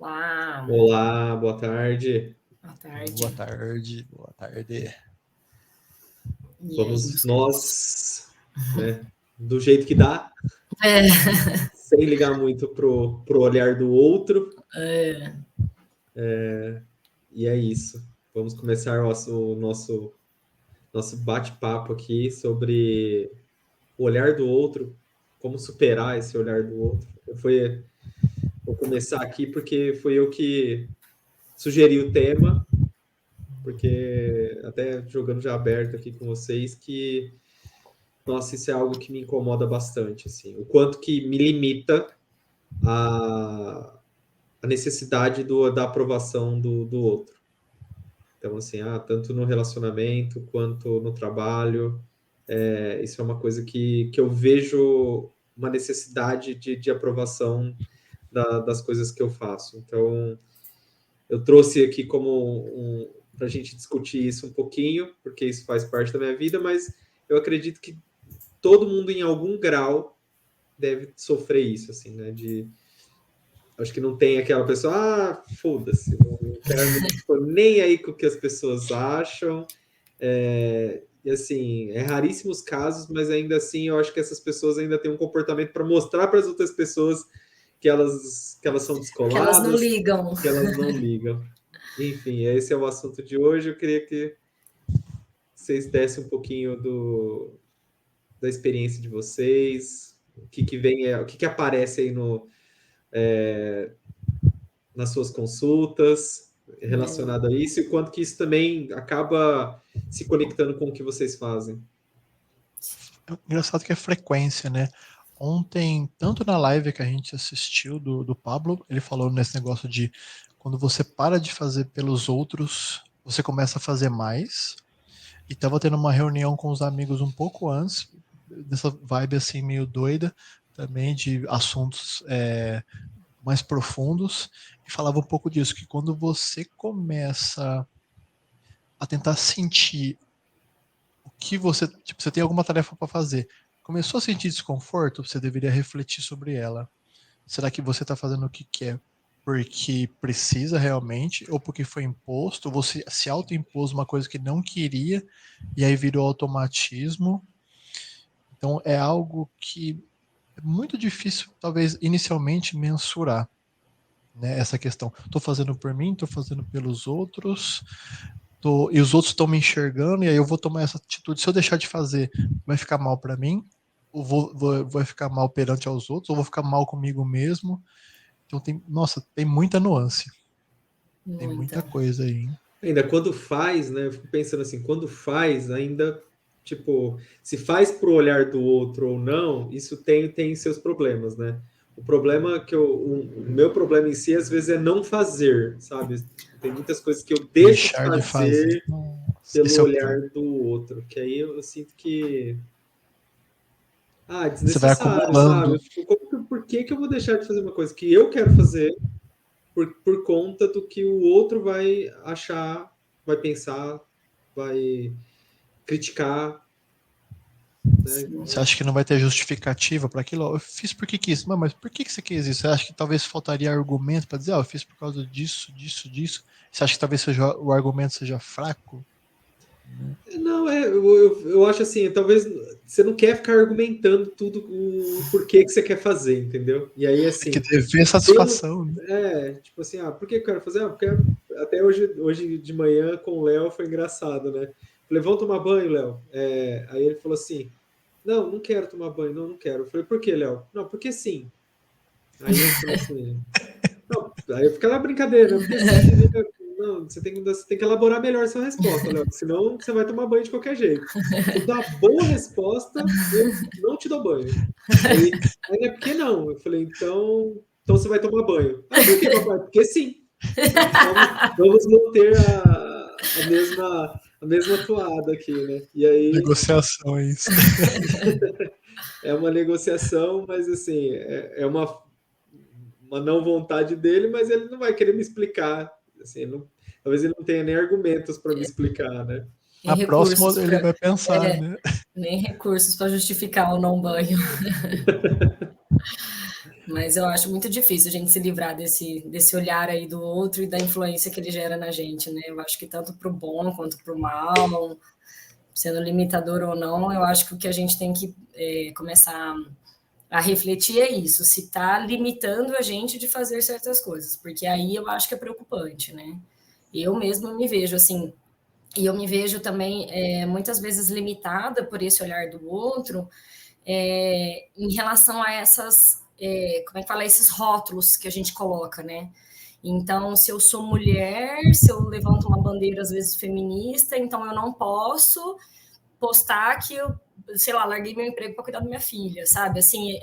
Olá, Olá, boa tarde. boa tarde. Boa tarde, boa tarde. E Vamos aí, nós, né, do jeito que dá, É, sem ligar muito pro olhar do outro. é, E é isso. Vamos começar o nosso bate-papo aqui sobre o olhar do outro, como superar esse olhar do outro. Vou começar aqui porque foi eu que sugeri o tema, porque até jogando já aberto aqui com vocês que nossa, isso é algo que me incomoda bastante, assim. O quanto que me limita a necessidade da aprovação do outro. Então, assim, tanto no relacionamento quanto no trabalho, isso é uma coisa que eu vejo uma necessidade de aprovação das coisas que eu faço. Então, eu trouxe aqui para a gente discutir isso um pouquinho, porque isso faz parte da minha vida, mas eu acredito que todo mundo, em algum grau, deve sofrer isso, assim, né? Acho que não tem aquela pessoa, foda-se, não quero, não tô nem aí com o que as pessoas acham. E assim, é raríssimos casos, mas ainda assim eu acho que essas pessoas ainda têm um comportamento para mostrar para as outras pessoas que elas são que elas não descoladas, ligam. que elas não ligam. Enfim, esse é o assunto de hoje. Eu queria que vocês dessem um pouquinho da experiência de vocês, o que vem, o que aparece aí nas suas consultas relacionado a isso, e quanto que isso também acaba se conectando com o que vocês fazem. Engraçado que é frequência, né? Ontem, tanto na live que a gente assistiu do Pablo, ele falou nesse negócio de quando você para de fazer pelos outros, você começa a fazer mais. E tava tendo uma reunião com os amigos um pouco antes, dessa vibe assim meio doida, também de assuntos mais profundos, e falava um pouco disso, que quando você começa a tentar sentir o que você, tipo, você tem alguma tarefa para fazer, começou a sentir desconforto, você deveria refletir sobre ela. Será que você está fazendo o que quer porque precisa realmente, ou porque foi imposto, ou você se autoimpôs uma coisa que não queria, e aí virou automatismo? Então é algo que é muito difícil, talvez, inicialmente mensurar, né, essa questão. Estou fazendo por mim, estou fazendo pelos outros, e os outros estão me enxergando, e aí eu vou tomar essa atitude. Se eu deixar de fazer, vai ficar mal para mim, ou vai ficar mal perante aos outros, ou vou ficar mal comigo mesmo. Então tem muita nuance. Tem muita coisa aí, hein? Ainda quando faz, né? Eu fico pensando assim, quando faz, ainda, tipo, se faz pro olhar do outro ou não, isso tem seus problemas, né? O problema o meu problema em si, às vezes, é não fazer, sabe? Tipo, tem muitas coisas que eu deixo de Deixar de fazer. fazer Nossa, pelo esse é o pior. olhar do outro, que aí eu sinto que Você vai desnecessário, acumulando. sabe? Por que eu vou deixar de fazer uma coisa que eu quero fazer por conta do que o outro vai achar, vai pensar, vai criticar, né? Você acha que não vai ter justificativa para aquilo? Eu fiz porque quis. Mas por que você quis isso? Você acha que talvez faltaria argumento para dizer, eu fiz por causa disso, disso, disso? Você acha que talvez o argumento seja fraco? Não, eu acho assim, talvez você não quer ficar argumentando tudo o porquê que você quer fazer, entendeu? E aí, É que assim, dever satisfação, né? tipo assim, por que eu quero fazer? Porque até hoje de manhã com o Léo foi engraçado, né? Falei, vamos tomar banho, Léo? Aí ele falou assim, não quero tomar banho, não quero. Eu falei, por que, Léo? Não, porque sim. Aí eu falei assim, não, aí fica na brincadeira, porque sim, né? Não, você tem que elaborar melhor essa resposta, Léo, senão você vai tomar banho de qualquer jeito. Se eu dar uma boa resposta, eu não te dou banho. Aí é porque não. Eu falei, então você vai tomar banho. Por que, papai? Porque sim. Então vamos manter a mesma toada aqui, né? E aí Negociações. é uma negociação, mas assim, é uma não vontade dele, mas ele não vai querer me explicar. Assim, talvez ele não tenha nem argumentos para me explicar, né? Na próxima ele vai pensar, nem recursos para justificar o não banho. Mas eu acho muito difícil a gente se livrar desse olhar aí do outro e da influência que ele gera na gente, né? Eu acho que tanto para o bom quanto para o mal, sendo limitador ou não, eu acho que o que a gente tem que começar a refletir é isso, se está limitando a gente de fazer certas coisas, porque aí eu acho que é preocupante, né? Eu mesma me vejo assim, e eu me vejo também muitas vezes limitada por esse olhar do outro, em relação a essas, como é que fala, esses rótulos que a gente coloca, né? Então, se eu sou mulher, se eu levanto uma bandeira às vezes feminista, então eu não posso postar que eu, sei lá, larguei meu emprego para cuidar da minha filha, sabe? Assim,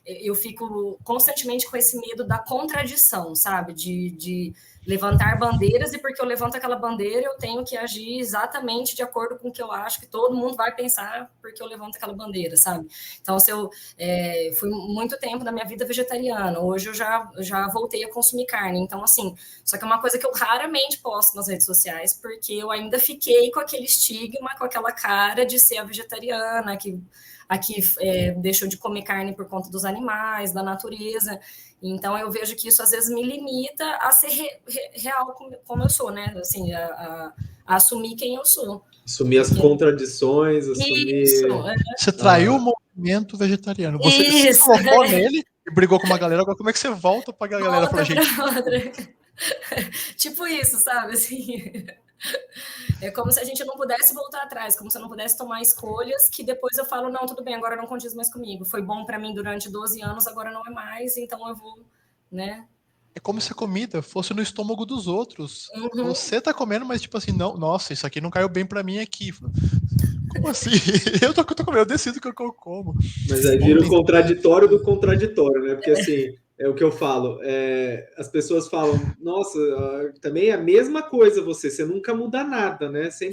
eu fico constantemente com esse medo da contradição, sabe? De levantar bandeiras e porque eu levanto aquela bandeira eu tenho que agir exatamente de acordo com o que eu acho que todo mundo vai pensar porque eu levanto aquela bandeira, sabe? Então, se eu fui muito tempo da minha vida vegetariana, hoje eu já voltei a consumir carne, então, assim, só que é uma coisa que eu raramente posto nas redes sociais, porque eu ainda fiquei com aquele estigma, com aquela cara de ser a vegetariana, que aqui deixou de comer carne por conta dos animais, da natureza. Então, eu vejo que isso às vezes me limita a ser real como eu sou, né? Assim, a assumir quem eu sou. Assumir as contradições, assumir... Isso, Você traiu o movimento vegetariano. Você se isso. colocou nele e brigou com uma galera. Agora, como é que você volta pra galera e fala, gente? Tipo isso, sabe? Assim, é como se a gente não pudesse voltar atrás, como se eu não pudesse tomar escolhas que depois eu falo, não, tudo bem, agora não condiz mais comigo. Foi bom para mim durante 12 anos, agora não é mais, então eu vou, né? É como se a comida fosse no estômago dos outros. Uhum. Você tá comendo, mas tipo assim, não, nossa, isso aqui não caiu bem pra mim aqui. Como assim? Eu tô comendo, eu decido o que eu como. Mas aí vira o contraditório do contraditório, né? Porque assim, é o que eu falo. As pessoas falam, nossa, também é a mesma coisa você nunca muda nada, né? Você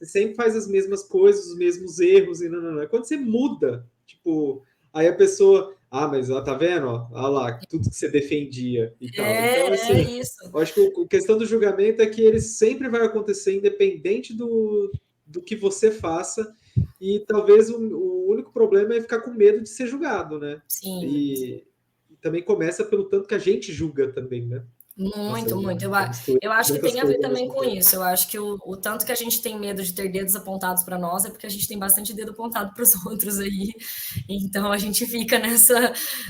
sempre faz as mesmas coisas, os mesmos erros, e não. Quando você muda, tipo, aí a pessoa, mas ó, tá vendo? Ó, olha lá, tudo que você defendia e tal. Então, assim, Isso. eu acho que a questão do julgamento é que ele sempre vai acontecer, independente do que você faça. E talvez o único problema é ficar com medo de ser julgado, né? Sim. E também começa pelo tanto que a gente julga também, né? Muito, muito. Eu acho que tem a ver também com isso. Eu acho que o tanto que a gente tem medo de ter dedos apontados para nós é porque a gente tem bastante dedo apontado para os outros aí. Então a gente fica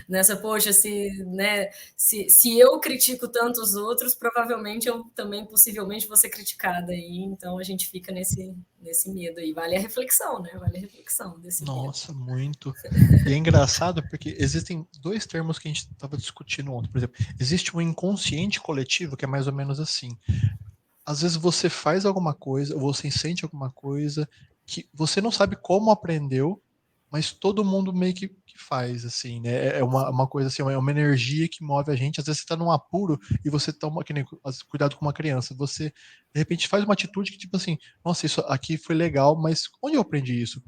nessa poxa, né, se eu critico tanto os outros, provavelmente eu também possivelmente vou ser criticada aí. Então a gente fica nesse medo aí. Vale a reflexão, né? Vale a reflexão desse Nossa, medo. muito. E é engraçado porque existem dois termos que a gente estava discutindo ontem. Por exemplo, existe um inconsciente coletivo que é mais ou menos assim. Às vezes você faz alguma coisa, ou você sente alguma coisa que você não sabe como aprendeu, mas todo mundo meio que faz, assim, né? É uma coisa assim, é uma energia que move a gente. Às vezes você tá num apuro e você toma, que nem, cuidado com uma criança. Você, de repente, faz uma atitude que, tipo assim, nossa, isso aqui foi legal, mas onde eu aprendi isso?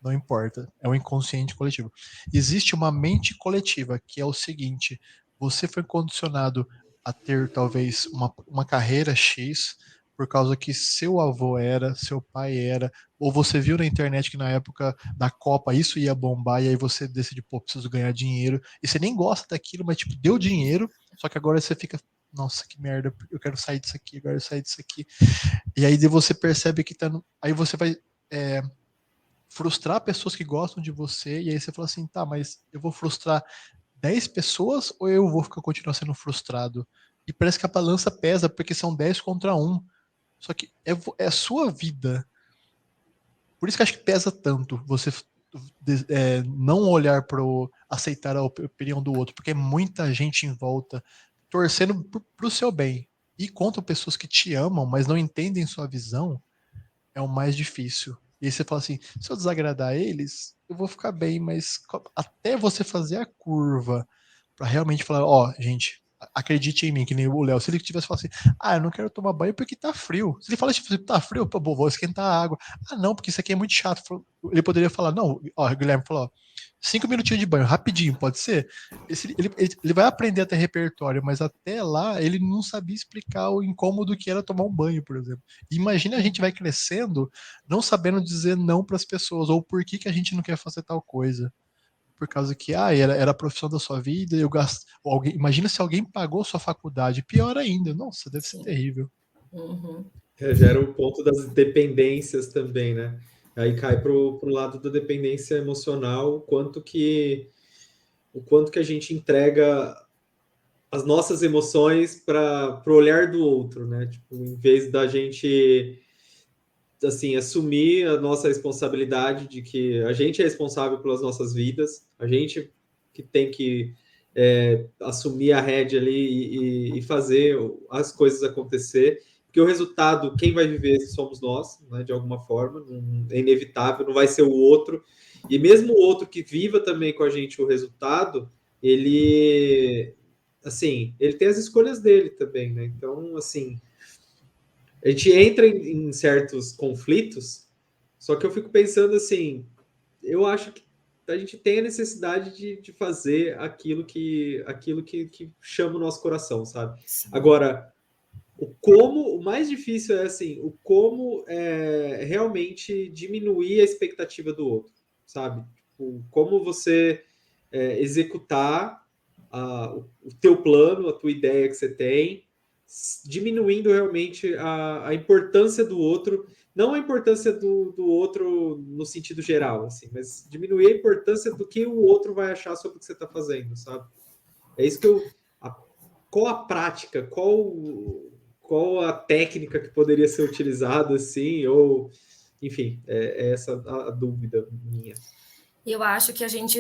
Não importa, é o inconsciente coletivo. Existe uma mente coletiva, que é o seguinte: você foi condicionado a ter talvez uma carreira X por causa que seu avô era, seu pai era, ou você viu na internet que na época da Copa isso ia bombar, e aí você decide, pô, preciso ganhar dinheiro, e você nem gosta daquilo, mas tipo, deu dinheiro, só que agora você fica, nossa, que merda, eu quero sair disso aqui, agora eu sair disso aqui. E aí você percebe que tá. Aí você vai. Frustrar pessoas que gostam de você, e aí você fala assim, tá, mas eu vou frustrar 10 pessoas ou eu vou continuar sendo frustrado? E parece que a balança pesa, porque são 10 contra 1. Só que é a sua vida. Por isso que acho que pesa tanto você não olhar aceitar a opinião do outro, porque é muita gente em volta torcendo pro seu bem. E contra pessoas que te amam, mas não entendem sua visão, é o mais difícil. E aí você fala assim, se eu desagradar eles, eu vou ficar bem, mas até você fazer a curva para realmente falar, ó, gente, acredite em mim, que nem o Léo. Se ele tivesse falado assim, eu não quero tomar banho porque tá frio. Se ele falasse, tipo, tá frio, pô, vou esquentar a água. Não, porque isso aqui é muito chato. Ele poderia falar, não, ó, o Guilherme falou, ó, 5 minutinhos de banho, rapidinho, pode ser? Ele vai aprender a ter repertório, mas até lá ele não sabia explicar o incômodo que era tomar um banho, por exemplo. Imagina a gente vai crescendo não sabendo dizer não para as pessoas, ou por que a gente não quer fazer tal coisa. por causa que era a profissão da sua vida, eu gasto. Imagina se alguém pagou sua faculdade, pior ainda. Nossa, deve ser terrível. Já era o ponto das dependências também, né? Aí cai pro lado da dependência emocional, o quanto que a gente entrega as nossas emoções para o olhar do outro, né? Tipo, em vez da gente assim assumir a nossa responsabilidade de que a gente é responsável pelas nossas vidas, a gente que tem que assumir a rédea ali e fazer as coisas acontecer, porque o resultado, quem vai viver somos nós, né, de alguma forma, é inevitável, não vai ser o outro, e mesmo o outro que viva também com a gente o resultado, ele tem as escolhas dele também, né? Então, assim, a gente entra em certos conflitos, só que eu fico pensando assim, eu acho que a gente tem a necessidade de fazer aquilo que chama o nosso coração, sabe? Sim. Agora, o mais difícil é assim, o como realmente diminuir a expectativa do outro, sabe? Como você executar o teu plano, a tua ideia que você tem, diminuindo realmente a importância do outro, não a importância do outro no sentido geral, assim, mas diminuir a importância do que o outro vai achar sobre o que você está fazendo, sabe? É isso que qual a prática, qual a técnica que poderia ser utilizada, assim, ou, enfim, é essa a dúvida minha. Eu acho que a gente,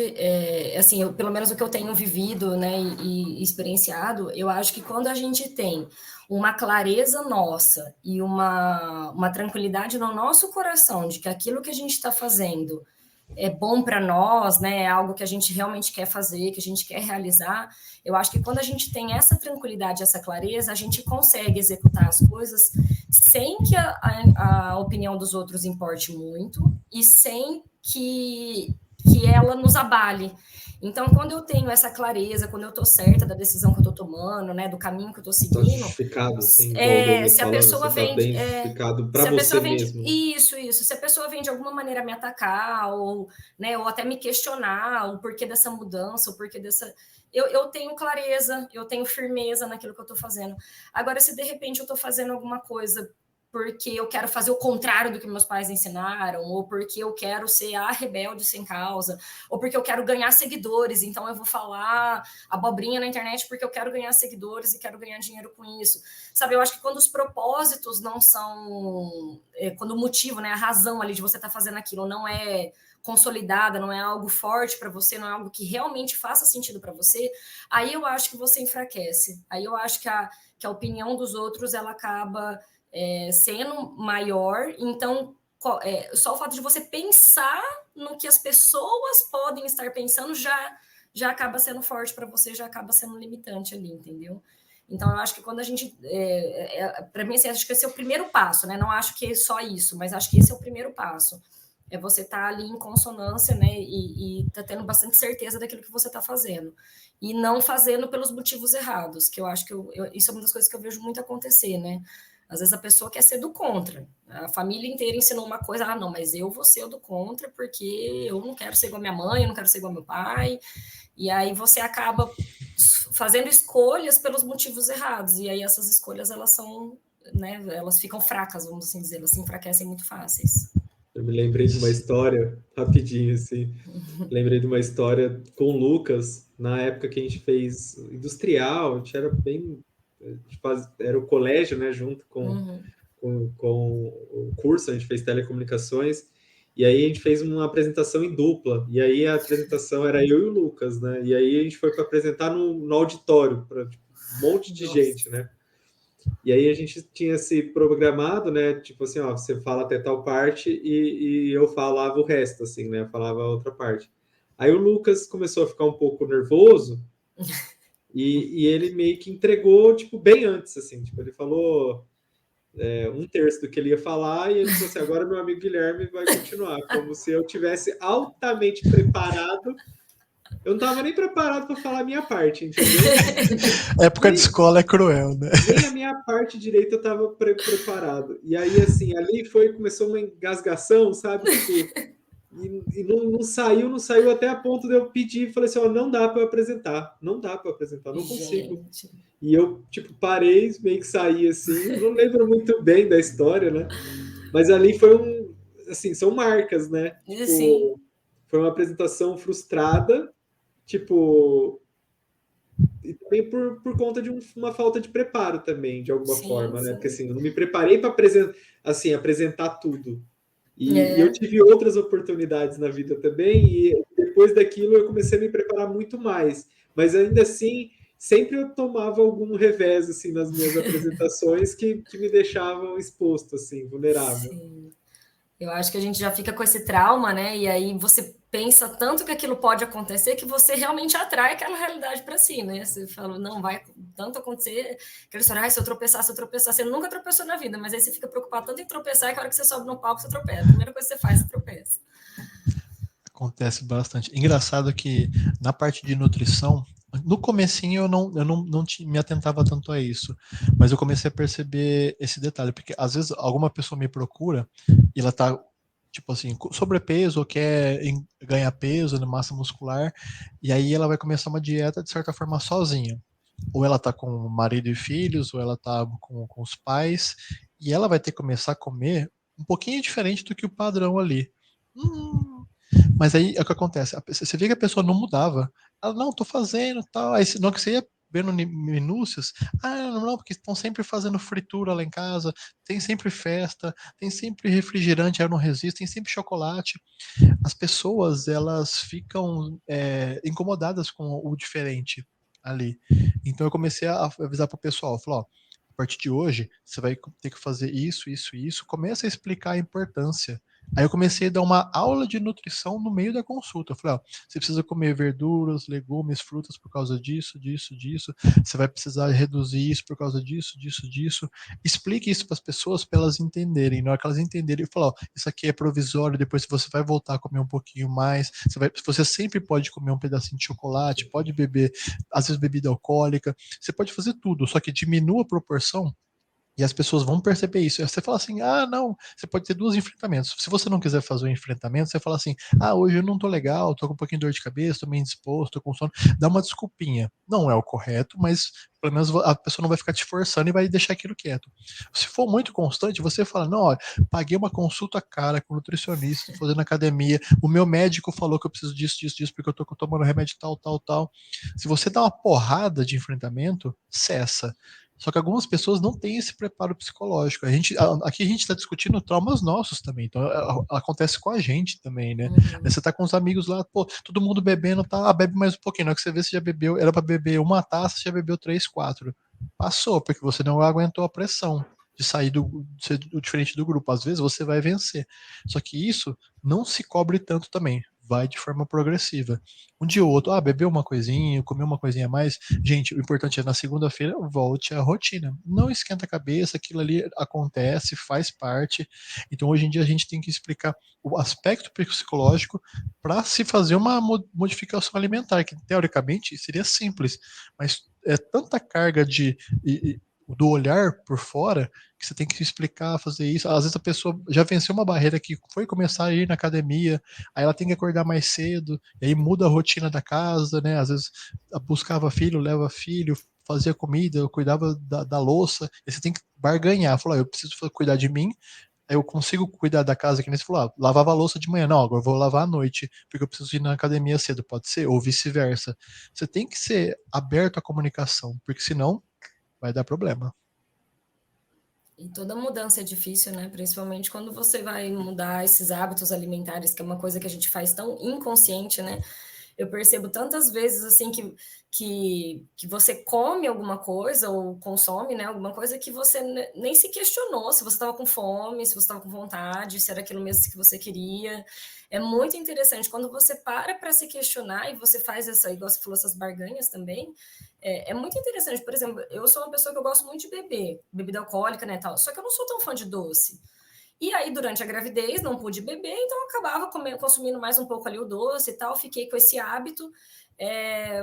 assim, pelo menos o que eu tenho vivido, né, e experienciado, eu acho que quando a gente tem uma clareza nossa e uma tranquilidade no nosso coração de que aquilo que a gente está fazendo é bom para nós, né, é algo que a gente realmente quer fazer, que a gente quer realizar, eu acho que quando a gente tem essa tranquilidade, essa clareza, a gente consegue executar as coisas sem que a opinião dos outros importe muito e sem que ela nos abale. Então, quando eu tenho essa clareza, quando eu estou certa da decisão que eu estou tomando, né, do caminho que eu estou seguindo, tá justificado, assim, se a pessoa vem, bem justificado para você mesmo. Isso. Se a pessoa vem de alguma maneira me atacar ou, né, ou até me questionar o porquê dessa mudança, o porquê dessa, eu tenho clareza, eu tenho firmeza naquilo que eu estou fazendo. Agora, se de repente eu estou fazendo alguma coisa porque eu quero fazer o contrário do que meus pais ensinaram, ou porque eu quero ser a rebelde sem causa, ou porque eu quero ganhar seguidores, então eu vou falar abobrinha na internet porque eu quero ganhar seguidores e quero ganhar dinheiro com isso. Sabe, eu acho que quando os propósitos não são... quando o motivo, né, a razão ali de você estar fazendo aquilo não é consolidada, não é algo forte para você, não é algo que realmente faça sentido para você, aí eu acho que você enfraquece. Aí eu acho que a opinião dos outros, ela acaba... sendo maior, então só o fato de você pensar no que as pessoas podem estar pensando já acaba sendo forte para você, já acaba sendo limitante ali, entendeu? Então, eu acho que quando a gente... para mim, assim, acho que esse é o primeiro passo, né? Não acho que é só isso, mas acho que esse é o primeiro passo. É você estar ali em consonância, né? E tá tendo bastante certeza daquilo que você está fazendo. E não fazendo pelos motivos errados, que eu acho que isso é uma das coisas que eu vejo muito acontecer, né? Às vezes a pessoa quer ser do contra. A família inteira ensinou uma coisa, não, mas eu vou ser do contra porque eu não quero ser igual a minha mãe, eu não quero ser igual ao meu pai. E aí você acaba fazendo escolhas pelos motivos errados. E aí essas escolhas, elas são, né, elas ficam fracas, vamos assim dizer, elas se enfraquecem muito fáceis. Eu me lembrei de uma história, rapidinho, assim. Lembrei de uma história com o Lucas, na época que a gente fez industrial, a gente era bem... era o colégio, né, junto com o curso, a gente fez telecomunicações, e aí a gente fez uma apresentação em dupla, e aí a apresentação era eu e o Lucas, né, e aí a gente foi para apresentar no auditório, para tipo, um monte de gente, né, e aí a gente tinha se programado, né, tipo assim, ó, você fala até tal parte e eu falava o resto, assim, né, eu falava a outra parte. Aí o Lucas começou a ficar um pouco nervoso, e ele meio que entregou, tipo, bem antes, assim, tipo, ele falou 1/3 do que ele ia falar, e ele falou assim, agora meu amigo Guilherme vai continuar, como se eu tivesse altamente preparado. Eu não estava nem preparado para falar a minha parte, entendeu? Época de escola é cruel, né? Nem a minha parte direita eu estava preparado. E aí, assim, ali começou uma engasgação, sabe? Tipo, E não saiu até a ponto de eu pedir, falei assim, ó, não dá para eu apresentar, não consigo. Gente. E eu, tipo, parei, meio que saí assim, não lembro muito bem da história, né? Mas ali foi assim, são marcas, né? E assim, Tipo, foi uma apresentação frustrada, tipo, e também por conta de uma falta de preparo também, de alguma sim, forma, né? Porque sim. assim, eu não me preparei para apresentar tudo. E eu É, tive outras oportunidades na vida também, e depois daquilo eu comecei a me preparar muito mais. Mas ainda assim, sempre eu tomava algum revés assim, nas minhas apresentações que me deixavam exposto, assim, vulnerável. sim. Eu acho que a gente já fica com esse trauma, né? E aí você pensa tanto que aquilo pode acontecer que você realmente atrai aquela realidade para si, né? Você fala, não, vai tanto acontecer, aquela história, se eu tropeçar, se eu tropeçar. Você nunca tropeçou na vida, mas aí você fica preocupado tanto em tropeçar que a hora que você sobe no palco, você tropeça. A primeira coisa que você faz, você tropeça. Acontece bastante. Engraçado que na parte de nutrição, no comecinho eu não me atentava tanto a isso, mas eu comecei a perceber esse detalhe, porque às vezes alguma pessoa me procura e ela tá, tipo assim, com sobrepeso ou quer ganhar peso, né, massa muscular, e aí ela vai começar uma dieta de certa forma sozinha. Ou ela tá com o marido e filhos, ou ela tá com os pais, e ela vai ter que começar a comer um pouquinho diferente do que o padrão ali. Mas aí é o que acontece. Você vê que a pessoa não mudava. Ela, não, tô fazendo tal. Aí, não, que você ia vendo minúcias. Ah, não, porque estão sempre fazendo fritura lá em casa. Tem sempre festa. Tem sempre refrigerante, aí eu não resisto. Tem sempre chocolate. As pessoas, elas ficam incomodadas com o diferente ali. Então eu comecei a avisar pro pessoal. Eu falei, ó, a partir de hoje, você vai ter que fazer isso, isso, isso. Começa a explicar a importância. Aí eu comecei a dar uma aula de nutrição no meio da consulta. Eu falei, ó, você precisa comer verduras, legumes, frutas por causa disso, disso, disso. Você vai precisar reduzir isso por causa disso, disso, disso. Explique isso para as pessoas para elas entenderem. Na hora que elas entenderem, eu falo, ó, isso aqui é provisório, depois você vai voltar a comer um pouquinho mais. Você sempre pode comer um pedacinho de chocolate, pode beber, às vezes bebida alcoólica. Você pode fazer tudo, só que diminua a proporção e as pessoas vão perceber isso. Aí você fala assim: ah, não, você pode ter dois enfrentamentos. Se você não quiser fazer o enfrentamento, você fala assim: ah, hoje eu não tô legal, tô com um pouquinho de dor de cabeça, tô meio indisposto, tô com sono. Dá uma desculpinha. Não é o correto, mas pelo menos a pessoa não vai ficar te forçando e vai deixar aquilo quieto. Se for muito constante, você fala: não, olha, paguei uma consulta cara com nutricionista, tô fazendo academia, o meu médico falou que eu preciso disso, disso, disso, porque eu tô tomando remédio tal, tal, tal. Se você dá uma porrada de enfrentamento, cessa. Só que algumas pessoas não têm esse preparo psicológico. Aqui a gente está discutindo traumas nossos também, então acontece com a gente também, né? Aí Uhum. você tá com os amigos lá, pô, todo mundo bebendo, tá, bebe mais um pouquinho. Na hora que você vê, você já bebeu, era para beber uma taça, você já bebeu três, quatro. Passou, porque você não aguentou a pressão de sair de ser diferente do grupo. Às vezes você vai vencer. Só que isso não se cobre tanto também. Vai de forma progressiva. Um dia ou outro, bebeu uma coisinha, comeu uma coisinha a mais. Gente, o importante é na segunda-feira volte à rotina. Não esquenta a cabeça, aquilo ali acontece, faz parte. Então, hoje em dia, a gente tem que explicar o aspecto psicológico para se fazer uma modificação alimentar, que teoricamente seria simples, mas é tanta carga do olhar por fora que você tem que explicar, fazer isso. Às vezes a pessoa já venceu uma barreira que foi começar a ir na academia, aí ela tem que acordar mais cedo, e aí muda a rotina da casa, né? Às vezes buscava filho, leva filho, fazia comida, eu cuidava da louça, e você tem que barganhar. Falou, eu preciso cuidar de mim, aí eu consigo cuidar da casa, que nem você falou, lavava a louça de manhã, não, agora eu vou lavar à noite, porque eu preciso ir na academia cedo, pode ser, ou vice-versa. Você tem que ser aberto à comunicação, porque senão vai dar problema. E toda mudança é difícil, né? Principalmente quando você vai mudar esses hábitos alimentares, que é uma coisa que a gente faz tão inconsciente, né? Eu percebo tantas vezes assim que você come alguma coisa ou consome, né, alguma coisa que você nem se questionou se você estava com fome, se você estava com vontade, se era aquilo mesmo que você queria. É muito interessante quando você para se questionar e você faz essa, igual você falou, essas barganhas também. É muito interessante. Por exemplo, eu sou uma pessoa que eu gosto muito de beber, bebida alcoólica, né, tal. Só que eu não sou tão fã de doce. E aí, durante a gravidez, não pude beber, então eu acabava consumindo mais um pouco ali o doce e tal, fiquei com esse hábito,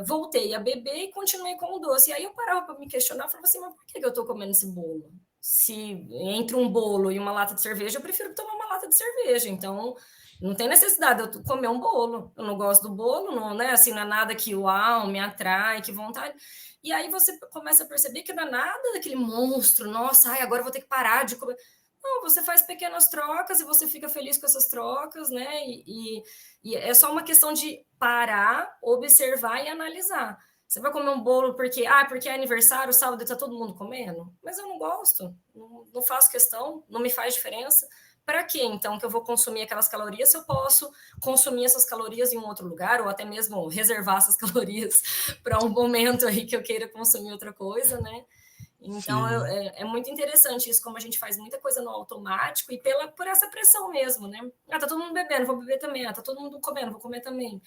voltei a beber e continuei com o doce. E aí eu parava para me questionar, falava assim, mas por que eu estou comendo esse bolo? Se entre um bolo e uma lata de cerveja, eu prefiro tomar uma lata de cerveja. Então, Não tem necessidade de eu comer um bolo. Eu não gosto do bolo, não, né? Assim, não é nada que, uau, me atrai, que vontade. E aí você começa a perceber que não é nada daquele monstro, nossa, ai, agora eu vou ter que parar de comer. Não, você faz pequenas trocas e você fica feliz com essas trocas, né? E é só uma questão de parar, observar e analisar. Você vai comer um bolo porque é aniversário, sábado e tá todo mundo comendo? Mas eu não gosto, não faço questão, não me faz diferença. Para que então que eu vou consumir aquelas calorias se eu posso consumir essas calorias em um outro lugar ou até mesmo reservar essas calorias para um momento aí que eu queira consumir outra coisa, né? Então é muito interessante isso, como a gente faz muita coisa no automático e por essa pressão mesmo, né? Ah, tá todo mundo bebendo, vou beber também. Ah, tá todo mundo comendo, vou comer também.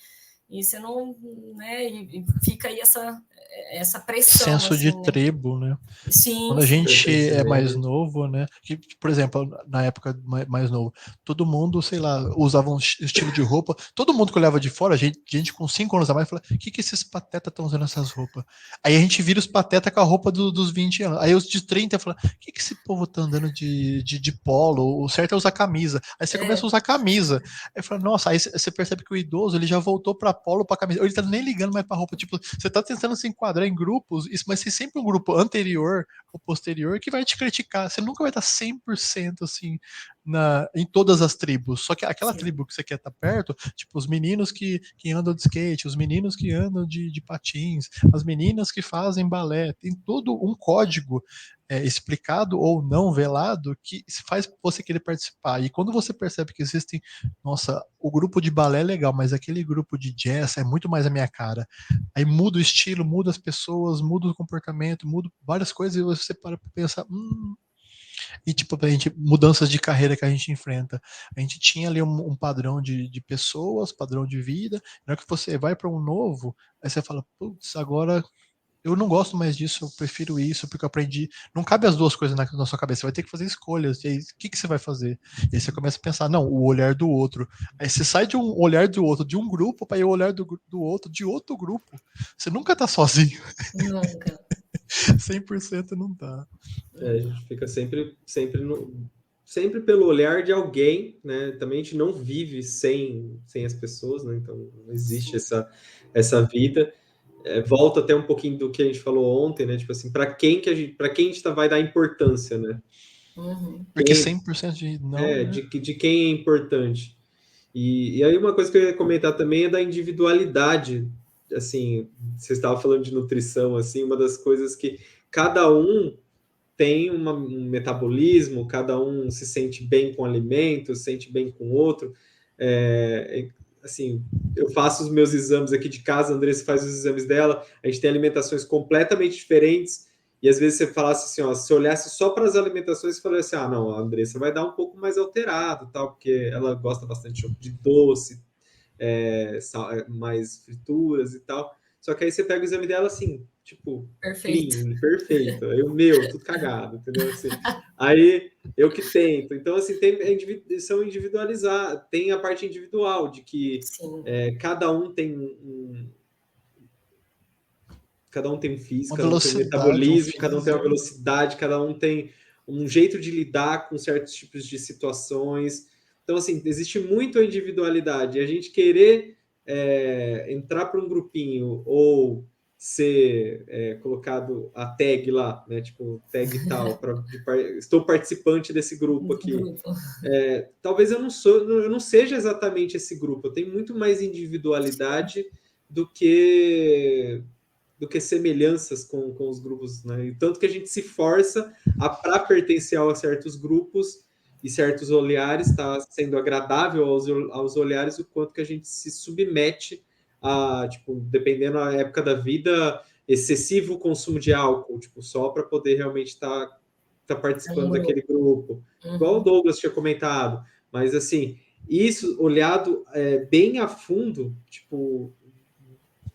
E você não, né? E fica aí essa pressão. Senso de assim, né? tribo, né? Sim, Quando a sim. gente é mais novo, né? Que, por exemplo, na época mais novo, todo mundo, sei lá, usava um estilo de roupa. Todo mundo que olhava de fora, gente com 5 anos a mais, fala: o que esses patetas estão usando essas roupas? Aí a gente vira os patetas com a roupa dos 20 anos. Aí os de 30 falam: o que esse povo tá andando de polo? O certo é usar camisa. Aí você começa a usar camisa. Aí fala: nossa, aí você percebe que o idoso ele já voltou pra polo, pra camisa. Ele tá nem ligando mais pra roupa. Tipo, você tá tentando se enquadrar em grupos, mas se sempre um grupo anterior o posterior que vai te criticar. Você nunca vai estar 100% assim em todas as tribos. Só que aquela Sim. tribo que você quer estar perto, tipo os meninos que andam de skate, os meninos que andam de patins, as meninas que fazem balé, tem todo um código explicado ou não velado que faz você querer participar. E quando você percebe que existem, nossa, o grupo de balé é legal, mas aquele grupo de jazz é muito mais a minha cara. Aí muda o estilo, muda as pessoas, muda o comportamento, muda várias coisas e você para pra pensar, e tipo, a gente, mudanças de carreira que a gente enfrenta. A gente tinha ali um padrão de pessoas, padrão de vida, na hora que você vai para um novo, aí você fala, putz, agora eu não gosto mais disso, eu prefiro isso, porque eu aprendi. Não cabe as duas coisas na sua cabeça, você vai ter que fazer escolhas. E aí, o que você vai fazer? E aí você começa a pensar, não, o olhar do outro. Aí você sai de um olhar do outro, de um grupo, para ir o olhar do outro, de outro grupo. Você nunca tá sozinho. Nunca. 100% não tá. A gente fica sempre pelo olhar de alguém, né? Também a gente não vive sem as pessoas, né? Então não existe essa vida. Volta até um pouquinho do que a gente falou ontem, né? Tipo assim, para quem a gente vai dar importância, né? Porque 100% de não, né? De quem é importante. E aí uma coisa que eu ia comentar também é da individualidade. Assim, você estava falando de nutrição, assim, uma das coisas que cada um tem um metabolismo, cada um se sente bem com o alimento, se sente bem com o outro. Assim, eu faço os meus exames aqui de casa, a Andressa faz os exames dela, a gente tem alimentações completamente diferentes, e às vezes você falasse assim, ó, se olhasse só para as alimentações, você falaria assim, ah, não, a Andressa vai dar um pouco mais alterado, tal, porque ela gosta bastante de doce, mais frituras e tal. Só que aí você pega o exame dela assim, tipo, Perfeito. clean, perfeito. Aí o meu, tudo cagado, entendeu? Assim, aí eu que tento. Então, assim, são individualizar, tem a parte individual, de que cada um tem cada um tem um físico, Uma cada um tem um velocidade, um metabolismo, cada um tem uma físico. velocidade, cada um tem um jeito de lidar com certos tipos de situações. Então, assim, existe muito a individualidade. E a gente querer entrar para um grupinho ou ser colocado a tag lá, né? Tipo, tag tal, estou participante desse grupo aqui. Talvez eu não seja exatamente esse grupo. Eu tenho muito mais individualidade do que semelhanças com os grupos, né? E tanto que a gente se força para pertencer a certos grupos e certos olhares, está sendo agradável aos olhares, o quanto que a gente se submete a, tipo, dependendo da época da vida, excessivo consumo de álcool, tipo, só para poder realmente estar participando daquele grupo. Igual o Douglas tinha comentado, mas assim, isso olhado bem a fundo, tipo,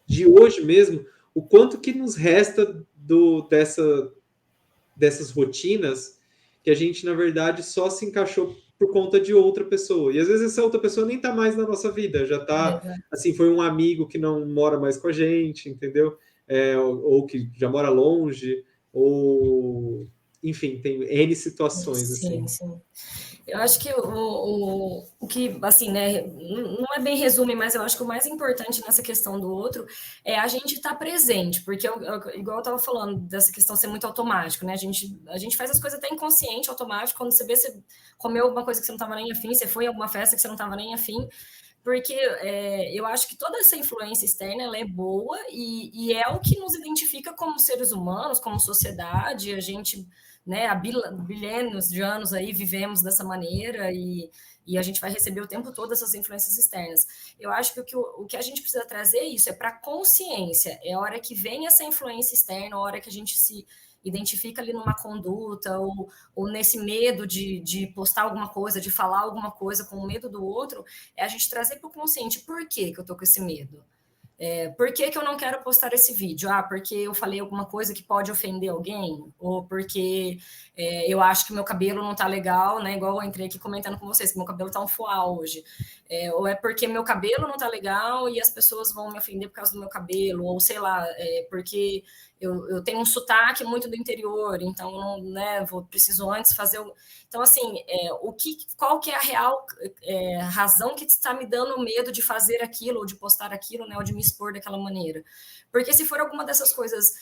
de hoje mesmo, o quanto que nos resta dessas rotinas que a gente, na verdade, só se encaixou por conta de outra pessoa. E às vezes essa outra pessoa nem tá mais na nossa vida, já tá, assim, foi um amigo que não mora mais com a gente, entendeu? Ou que já mora longe, ou enfim, tem N situações, Sim, assim. sim. Eu acho que o que, assim, né, não é bem resumo, mas eu acho que o mais importante nessa questão do outro é a gente estar presente, porque igual eu estava falando dessa questão ser muito automático, né? A gente faz as coisas até inconsciente, automático, quando você vê, você comeu alguma coisa que você não estava nem afim, você foi em alguma festa que você não estava nem afim, porque eu acho que toda essa influência externa ela é boa e é o que nos identifica como seres humanos, como sociedade, a gente, né, há bilhões de anos aí vivemos dessa maneira e a gente vai receber o tempo todo essas influências externas. Eu acho que o que a gente precisa trazer é isso, é para consciência, é a hora que vem essa influência externa, a hora que a gente se identifica ali numa conduta ou nesse medo de postar alguma coisa, de falar alguma coisa com medo do outro, é a gente trazer para o consciente por que eu tô com esse medo. Por que eu não quero postar esse vídeo? Porque eu falei alguma coisa que pode ofender alguém? Ou porque eu acho que meu cabelo não tá legal, né? Igual eu entrei aqui comentando com vocês, que meu cabelo tá um foal hoje. Ou é porque meu cabelo não tá legal e as pessoas vão me ofender por causa do meu cabelo, ou sei lá, porque eu tenho um sotaque muito do interior, então não, né, preciso antes fazer o... Então, assim, qual que é a real razão que está me dando medo de fazer aquilo, ou de postar aquilo, né, ou de me expor daquela maneira? Porque se for alguma dessas coisas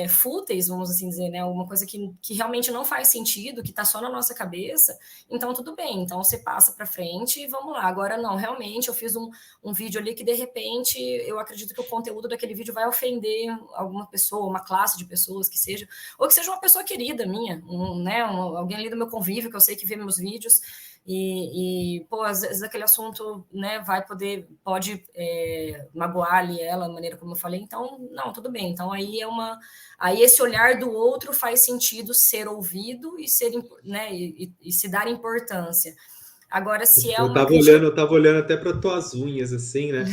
fúteis, vamos assim dizer, né, alguma coisa que realmente não faz sentido, que está só na nossa cabeça, então tudo bem, então você passa para frente e vamos lá. Agora, não, realmente eu fiz um vídeo ali que, de repente, eu acredito que o conteúdo daquele vídeo vai ofender alguma pessoa, uma classe de pessoas que seja, ou que seja uma pessoa querida minha, alguém ali do meu convívio, que eu sei que vê meus vídeos, pô, às vezes aquele assunto, né, pode magoar ali ela, a maneira como eu falei, então, não, tudo bem, então aí esse olhar do outro faz sentido ser ouvido e ser, né, e se dar importância. Agora, se é uma crítica... Eu tava olhando até para tuas unhas, assim, né?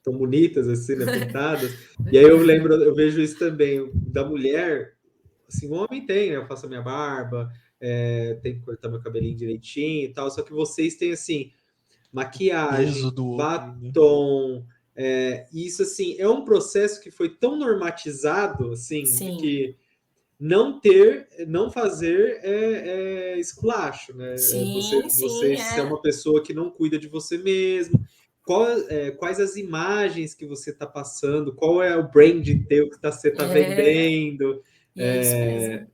Tão bonitas, assim, né? Pintadas. E aí eu vejo isso também, da mulher, assim, o homem tem, né? Eu faço a minha barba, tem que cortar meu cabelinho direitinho e tal, só que vocês têm, assim, maquiagem, batom, isso, assim, é um processo que foi tão normatizado, assim, Sim. de que não fazer esculacho, né? Você ser uma pessoa que não cuida de você mesmo. Quais as imagens que você está passando? Qual é o brand teu que você está vendendo? Isso mesmo.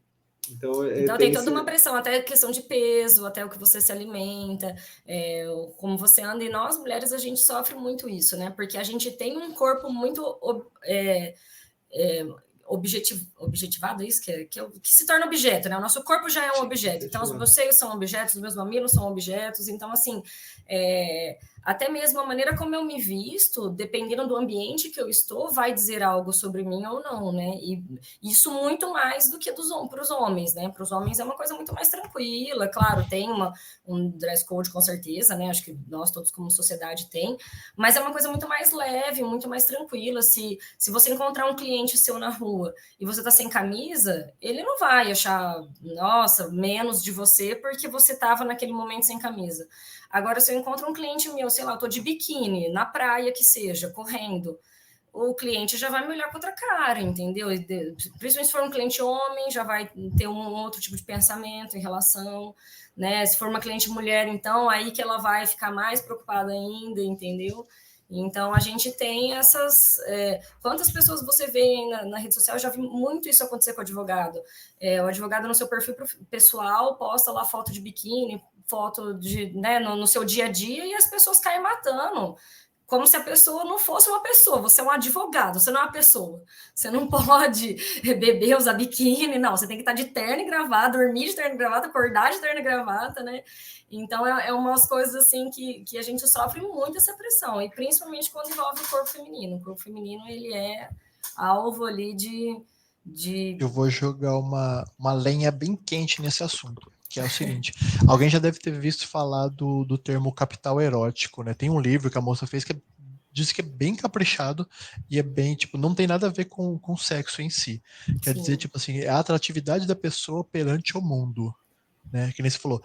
Então tem toda uma pressão, até a questão de peso, até o que você se alimenta, como você anda. E nós, mulheres, a gente sofre muito isso, né? Porque a gente tem um corpo muito... objetivado, isso que se torna objeto, né? O nosso corpo já é um objeto, então os meus seios são objetos, os meus mamilos são objetos, então assim, até mesmo a maneira como eu me visto, dependendo do ambiente que eu estou, vai dizer algo sobre mim ou não, né? E isso muito mais do que para os homens, né? Para os homens é uma coisa muito mais tranquila, claro, tem um dress code com certeza, né? Acho que nós todos como sociedade tem, mas é uma coisa muito mais leve, muito mais tranquila. Se você encontrar um cliente seu na rua e você tá sem camisa, ele não vai achar, nossa, menos de você porque você estava naquele momento sem camisa. Agora, se eu encontro um cliente meu, sei lá, eu tô de biquíni, na praia que seja, correndo, o cliente já vai me olhar com outra cara, entendeu? Principalmente se for um cliente homem, já vai ter um outro tipo de pensamento em relação, né? Se for uma cliente mulher, então, aí que ela vai ficar mais preocupada ainda, entendeu? Então, a gente tem essas... quantas pessoas você vê na rede social? Eu já vi muito isso acontecer com o advogado. O advogado, no seu perfil pessoal, posta lá foto de biquíni, foto né, no seu dia a dia, e as pessoas caem matando. Como se a pessoa não fosse uma pessoa. Você é um advogado, você não é uma pessoa. Você não pode beber, usar biquíni, não. Você tem que estar de terno e gravata, dormir de terno e gravata, acordar de terno e gravata, né? Então, umas coisas assim que a gente sofre muito essa pressão, e principalmente quando envolve o corpo feminino. O corpo feminino, ele é alvo ali de... Eu vou jogar uma lenha bem quente nesse assunto, que é o seguinte: alguém já deve ter visto falar do termo capital erótico, né? Tem um livro que a moça fez que diz que é bem caprichado e é bem, tipo, não tem nada a ver com sexo em si. Quer dizer, tipo assim, é a atratividade da pessoa perante o mundo, né? Que nem você falou,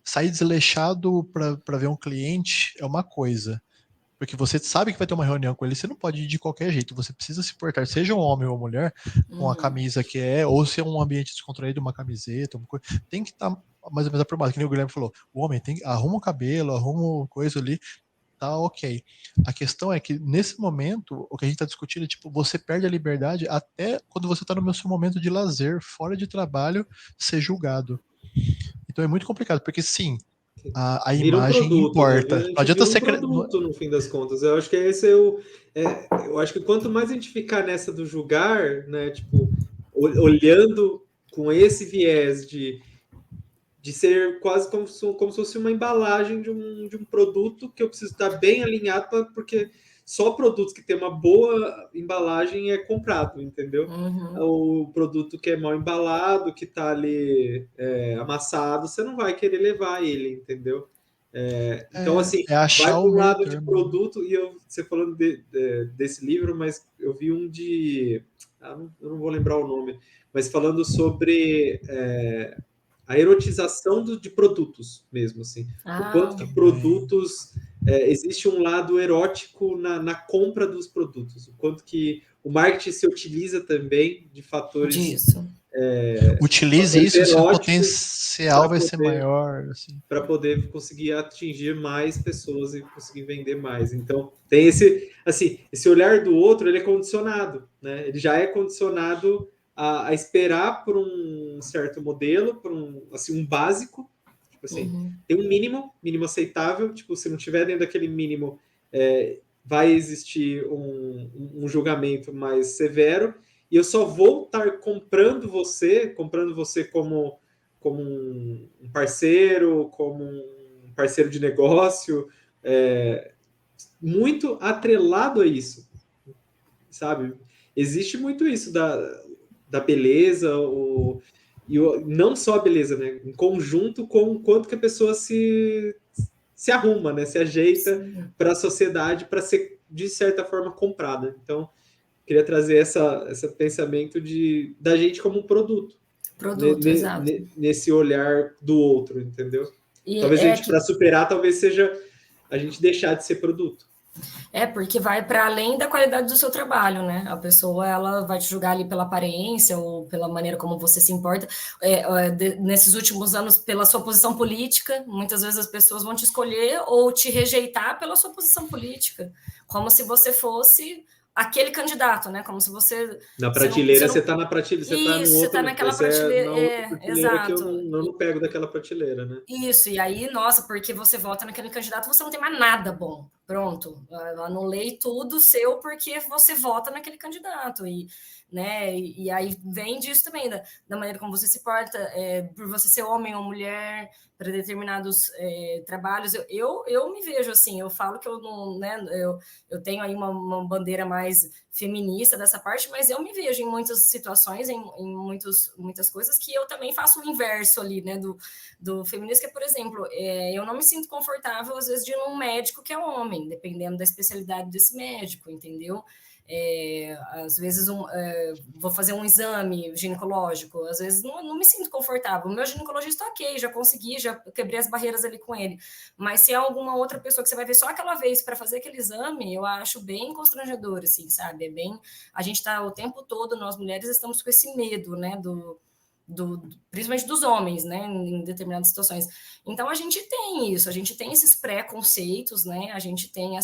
sair desleixado para ver um cliente é uma coisa. Porque você sabe que vai ter uma reunião com ele, você não pode ir de qualquer jeito, você precisa se portar, seja um homem ou uma mulher, com a camisa que é, ou se é um ambiente descontraído, uma camiseta, uma coisa, tem que estar mais ou menos aprumado, que nem o Guilherme falou, o homem arruma o cabelo, arruma coisa ali, tá ok. A questão é que, nesse momento, o que a gente tá discutindo é, tipo, você perde a liberdade até quando você tá no seu momento de lazer, fora de trabalho, ser julgado. Então é muito complicado, porque sim, a Vira um imagem produto, né? importa. A Não gente adianta vira um ser. produto, no fim das contas. Eu acho que esse eu acho que quanto mais a gente ficar nessa do julgar, né? Tipo, olhando com esse viés de ser quase como se fosse uma embalagem de um produto que eu preciso estar bem alinhado, porque só produtos que tem uma boa embalagem é comprado, entendeu? O produto que é mal embalado, que está ali amassado, você não vai querer levar ele, entendeu? Então, assim, É achar vai o para o meio lado de termo. produto, e você falando desse livro, mas eu vi um de... eu não vou lembrar o nome, mas falando sobre a erotização de produtos mesmo, assim. O quanto que produtos... existe um lado erótico na compra dos produtos. O quanto que o marketing se utiliza também de fatores... Utilize isso, seu potencial vai ser poder, maior. Assim. para poder conseguir atingir mais pessoas e conseguir vender mais. Então, tem esse olhar do outro, ele é condicionado, né? Ele já é condicionado a esperar por um certo modelo, por um básico, tipo assim, tem um mínimo aceitável, tipo, se não tiver dentro daquele mínimo, vai existir um julgamento mais severo, e eu só vou estar comprando você como um parceiro, como um parceiro de negócio, muito atrelado a isso, sabe? Existe muito isso da beleza, não só a beleza, né? Em conjunto com o quanto que a pessoa se arruma, né? Se ajeita para a sociedade para ser, de certa forma, comprada. Então, queria trazer esse pensamento da gente como um produto. Exato. Nesse olhar do outro, entendeu? E talvez a gente, para superar, talvez seja a gente deixar de ser produto. Porque vai para além da qualidade do seu trabalho, né? A pessoa, ela vai te julgar ali pela aparência ou pela maneira como você se importa. Nesses últimos anos, pela sua posição política, muitas vezes as pessoas vão te escolher ou te rejeitar pela sua posição política, como se você fosse aquele candidato, né? Como se você... Na prateleira, você está na prateleira, você está no outro... Você está naquela prateleira, na outra prateleira exato. Que eu não pego daquela prateleira, né? Isso, e aí, nossa, porque você vota naquele candidato, você não tem mais nada bom. Pronto, anulei tudo seu porque você vota naquele candidato. E aí vem disso também, da maneira como você se porta, por você ser homem ou mulher, para determinados trabalhos. Eu me vejo assim, eu falo que eu não, né, eu tenho aí uma bandeira mais feminista dessa parte, mas eu me vejo em muitas situações, em muitas coisas, que eu também faço o inverso ali, né, do feminismo, que é, por exemplo, eu não me sinto confortável, às vezes, de ir num médico que é homem, dependendo da especialidade desse médico, entendeu? Às vezes vou fazer um exame ginecológico, às vezes não me sinto confortável. O meu ginecologista, ok, já consegui, já quebrei as barreiras ali com ele, mas se é alguma outra pessoa que você vai ver só aquela vez para fazer aquele exame, eu acho bem constrangedor, assim, sabe? A gente está o tempo todo, nós mulheres estamos com esse medo, né, principalmente dos homens, né, em determinadas situações. Então a gente tem isso, a gente tem esses preconceitos, né, a gente tem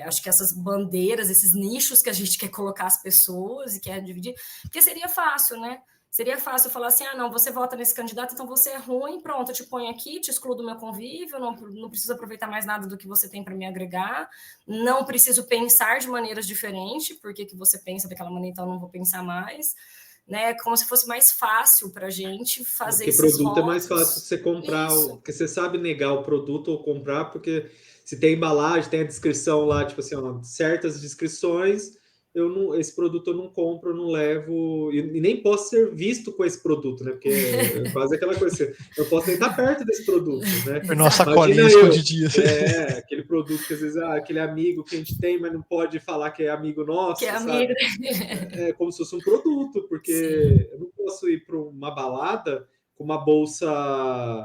acho que essas bandeiras, esses nichos que a gente quer colocar as pessoas e quer dividir, porque seria fácil, né? Seria fácil falar assim, não, você vota nesse candidato, então você é ruim, pronto, eu te ponho aqui, te excluo do meu convívio, não preciso aproveitar mais nada do que você tem para me agregar, não preciso pensar de maneiras diferentes, porque que você pensa daquela maneira, então eu não vou pensar mais, né? Como se fosse mais fácil para a gente fazer esses produto rótulos. É mais fácil você comprar, porque você sabe negar o produto ou comprar, porque se tem embalagem, tem a descrição lá, tipo assim, certas descrições, esse produto eu não compro, eu não levo, e nem posso ser visto com esse produto, né? Porque é quase aquela coisa assim, eu posso nem estar perto desse produto, né? Foi nossa colinha escondidinha. Aquele produto que às vezes, aquele amigo que a gente tem, mas não pode falar que é amigo nosso, que é sabe? Amigo. É como se fosse um produto, porque eu não posso ir para uma balada com uma bolsa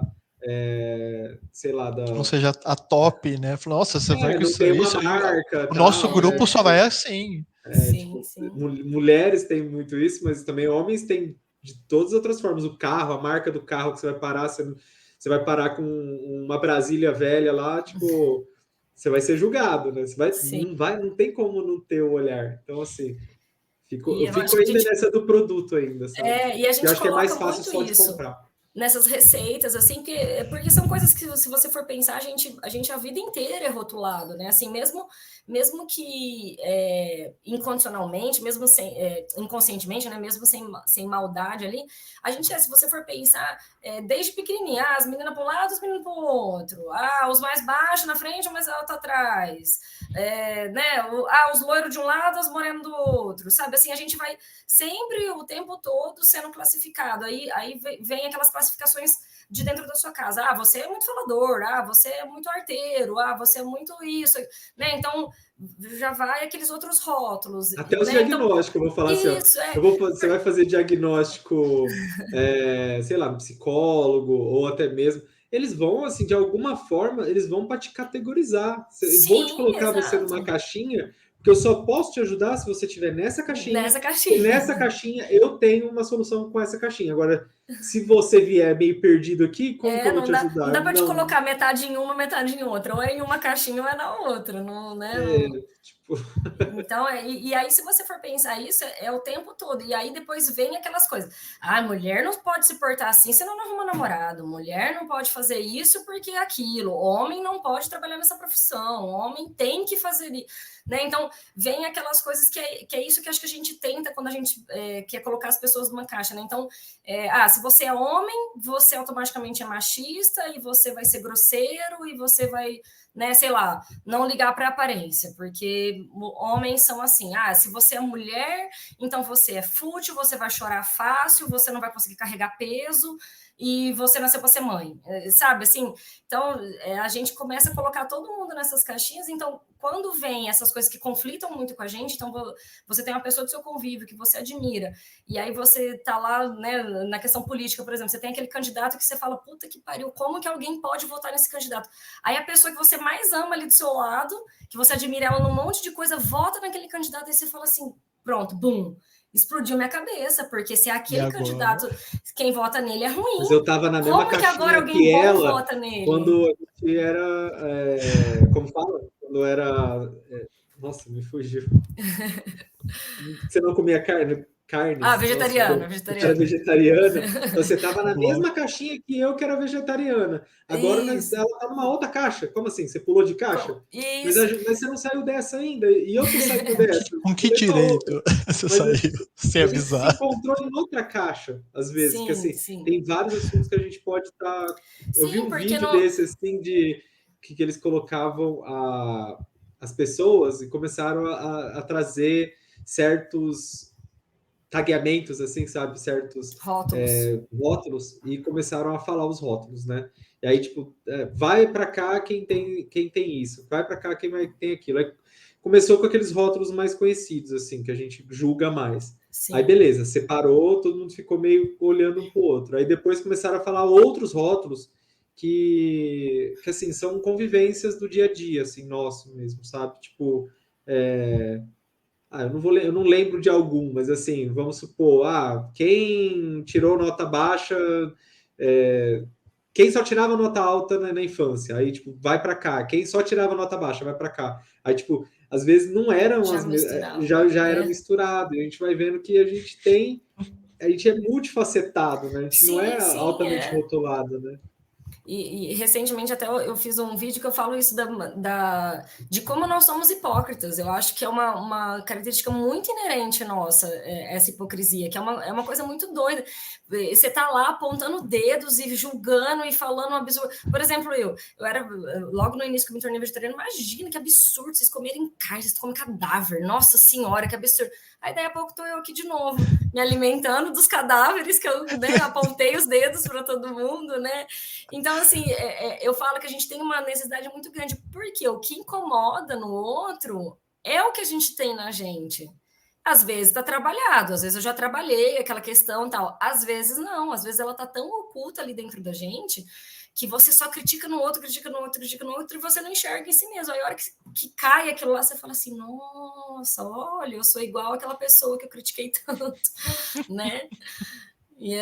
sei lá, que não seja a top, né? Falou, nossa, você vai com não isso tem aí, uma marca, o nosso tal, grupo só vai assim. Sim, tipo, sim. mulheres têm muito isso, mas também homens têm de todas as outras formas. O carro, a marca do carro que você vai parar, você vai parar com uma Brasília velha lá, tipo, você vai ser julgado, né? Sim. Não tem como não ter o olhar. Então, assim, E eu eu fico acho que a ainda gente, nessa do produto ainda, sabe? e a Que eu gente acho que é mais coloca fácil muito só de isso comprar. nessas receitas, assim, porque são coisas que, se você for pensar, a gente a vida inteira é rotulado, né? Assim, mesmo que incondicionalmente, mesmo inconscientemente, né? Mesmo sem maldade ali, a gente se você for pensar, desde pequenininha, as meninas para um lado, os meninos para o outro, os mais baixos na frente, os mais altos atrás, né? Os loiros de um lado, os morenos do outro, sabe? Assim, a gente vai sempre, o tempo todo, sendo classificado. Aí vem aquelas classificações de dentro da sua casa. Você é muito falador, você é muito arteiro, você é muito isso, né? Então, já vai aqueles outros rótulos. Até os né? diagnósticos, eu vou falar assim, ó, Isso, você vai fazer diagnóstico, sei lá, psicólogo, ou até mesmo, eles vão, assim, de alguma forma, eles vão para te categorizar. Vão te Sim, colocar você exato. numa caixinha, porque eu só posso te ajudar se você estiver nessa caixinha. Nessa caixinha. E nessa caixinha eu tenho uma solução com essa caixinha. Agora, se você vier meio perdido aqui, como que eu vou te ajudar? Não dá para te colocar metade em uma, metade em outra. Ou é em uma caixinha ou é na outra. Não, né? Tipo... Então, e aí, se você for pensar isso, é o tempo todo. E aí depois vem aquelas coisas. Mulher não pode se portar assim, senão não arruma namorado. Mulher não pode fazer isso porque é aquilo. Homem não pode trabalhar nessa profissão. Homem tem que fazer isso. Né? Então, vem aquelas coisas que é isso que acho que a gente tenta quando a gente quer colocar as pessoas numa caixa. Né? Então, se você é homem, você automaticamente é machista e você vai ser grosseiro e você vai, né, sei lá, não ligar para a aparência, porque homens são assim, se você é mulher, então você é fútil, você vai chorar fácil, você não vai conseguir carregar peso e você nasceu para ser mãe, sabe, assim, então a gente começa a colocar todo mundo nessas caixinhas, então quando vem essas coisas que conflitam muito com a gente, então você tem uma pessoa do seu convívio que você admira, e aí você tá lá, né, na questão política, por exemplo, você tem aquele candidato que você fala, puta que pariu, como que alguém pode votar nesse candidato? Aí a pessoa que você mais ama ali do seu lado, que você admira ela num monte de coisa, vota naquele candidato e você fala assim, pronto, bum, explodiu minha cabeça, porque se é aquele candidato, quem vota nele é ruim, mas eu tava na mesma como que agora caixinha alguém que bom ela, vota nele? quando a gente era, como fala? Quando era, nossa, me fugiu. Você não comia carnes? Vegetariana, Nossa, você era vegetariana, então você tava na Bloco. mesma caixinha que eu, que era vegetariana. Agora Isso. ela tá numa outra caixa. Como assim? Você pulou de caixa? Mas você não saiu dessa ainda, e eu tô saindo dessa. Com que Pulei pra outra. direito você Mas saiu sem a gente se avisar? encontrou em outra caixa, às vezes, que Sim, assim, sim. tem vários assuntos que a gente pode estar. Eu vi Sim, um porque vídeo não. desse, assim, de que eles colocavam as pessoas e começaram a trazer certos tagueamentos, assim, sabe, certos Rótulos. rótulos, e começaram a falar os rótulos, né? E aí, tipo, vai para cá quem tem isso, vai para cá quem tem aquilo. Aí começou com aqueles rótulos mais conhecidos, assim, que a gente julga mais. Sim. Aí, beleza, separou, todo mundo ficou meio olhando um pro outro. Aí depois começaram a falar outros rótulos que assim, são convivências do dia a dia, assim, nosso mesmo, sabe? Tipo, eu não lembro de algum, mas assim, vamos supor, quem tirou nota baixa, quem só tirava nota alta na infância, aí, tipo, vai para cá. Quem só tirava nota baixa, vai para cá. Aí, tipo, às vezes não eram Já as misturava. já era misturado. E a gente vai vendo que a gente é multifacetado, né? A gente não é altamente rotulado, né? E recentemente até eu fiz um vídeo que eu falo isso de como nós somos hipócritas. Eu acho que é uma característica muito inerente nossa, essa hipocrisia, que é uma coisa muito doida. Você tá lá apontando dedos e julgando e falando um absurdo. Por exemplo, eu era, logo no início que eu me tornei vegetariano, imagina que absurdo vocês comerem carne, vocês comem cadáver. Nossa senhora, que absurdo. Aí daí a pouco tô eu aqui de novo, me alimentando dos cadáveres que eu, né, apontei os dedos para todo mundo, né? Então, assim, eu falo que a gente tem uma necessidade muito grande, porque o que incomoda no outro é o que a gente tem na gente. Às vezes está trabalhado, às vezes eu já trabalhei aquela questão e tal, às vezes não, às vezes ela está tão oculta ali dentro da gente que você só critica no outro, e você não enxerga em si mesmo. Aí a hora que cai aquilo lá, você fala assim, nossa, olha, eu sou igual àquela pessoa que eu critiquei tanto, né? E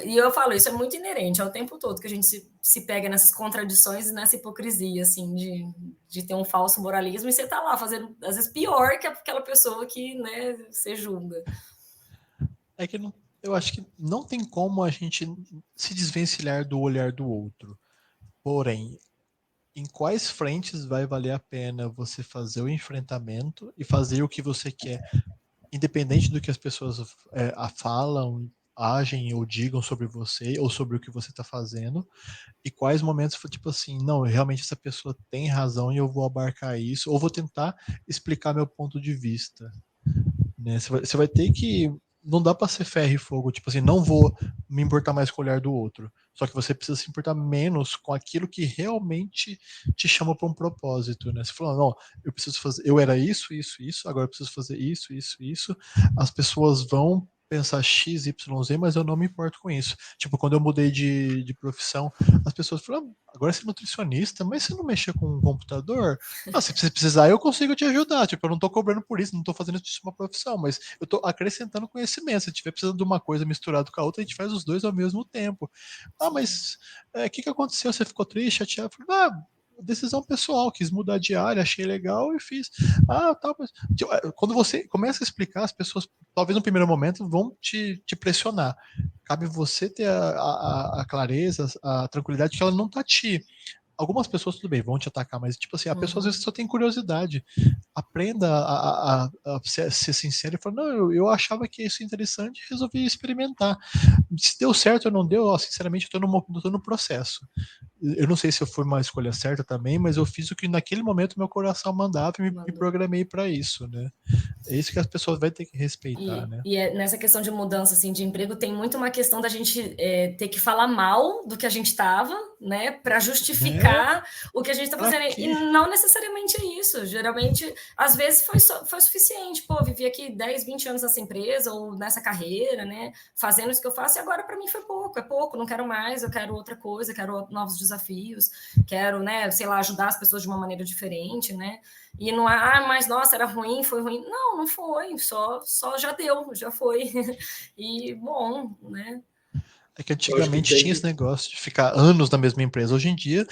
e eu falo, isso é muito inerente ao tempo todo que a gente se pega nessas contradições e nessa hipocrisia, assim, de ter um falso moralismo e você tá lá fazendo, às vezes, pior que aquela pessoa que, né, você julga. É que eu acho que não tem como a gente se desvencilhar do olhar do outro. Porém, em quais frentes vai valer a pena você fazer o enfrentamento e fazer o que você quer, independente do que as pessoas falam, agem ou digam sobre você ou sobre o que você está fazendo, e quais momentos foi tipo assim, não, realmente essa pessoa tem razão e eu vou abarcar isso, ou vou tentar explicar meu ponto de vista. Né? Você vai ter que. Não dá para ser ferro e fogo, tipo assim, não vou me importar mais com o olhar do outro. Só que você precisa se importar menos com aquilo que realmente te chama para um propósito, né? Você falou, não, eu preciso fazer, eu era isso, agora eu preciso fazer isso. As pessoas vão pensar X, Y, Z, mas eu não me importo com isso. Tipo, quando eu mudei de profissão, as pessoas falaram, agora você é nutricionista, mas você não mexer com um computador? Ah, se você precisar, eu consigo te ajudar. Tipo, eu não tô cobrando por isso, não tô fazendo isso de uma profissão, mas eu tô acrescentando conhecimento. Se tiver precisando de uma coisa misturada com a outra, a gente faz os dois ao mesmo tempo. Ah, mas o que aconteceu? Você ficou triste, chateado? Eu falei, decisão pessoal, quis mudar de área, achei legal e fiz. Ah, tá. Mas... Quando você começa a explicar, as pessoas, talvez no primeiro momento, vão te pressionar. Cabe você ter a clareza, a tranquilidade que ela não tá te. Algumas pessoas, tudo bem, vão te atacar, mas, tipo assim, a pessoa às vezes só tem curiosidade. Aprenda a ser sincero e falar, não, eu achava que isso é interessante e resolvi experimentar. Se deu certo ou não deu, ó, sinceramente, eu tô no processo. Eu não sei se foi uma escolha certa também, mas eu fiz o que naquele momento meu coração mandava e me programei para isso, né? É isso que as pessoas vão ter que respeitar, né? E nessa questão de mudança assim, de emprego, tem muito uma questão da gente ter que falar mal do que a gente estava, né, para justificar o que a gente está fazendo. E não necessariamente é isso. Geralmente, às vezes, foi suficiente. Pô, vivi aqui 10, 20 anos nessa empresa ou nessa carreira, né, fazendo isso que eu faço, e agora para mim foi pouco, não quero mais, eu quero outra coisa, quero novos desafios, quero, né, sei lá, ajudar as pessoas de uma maneira diferente, né? E não é, mas nossa, era ruim, foi ruim. Não foi, só já deu, já foi. E bom, né? É que antigamente tinha esse negócio de ficar anos na mesma empresa. Hoje em dia,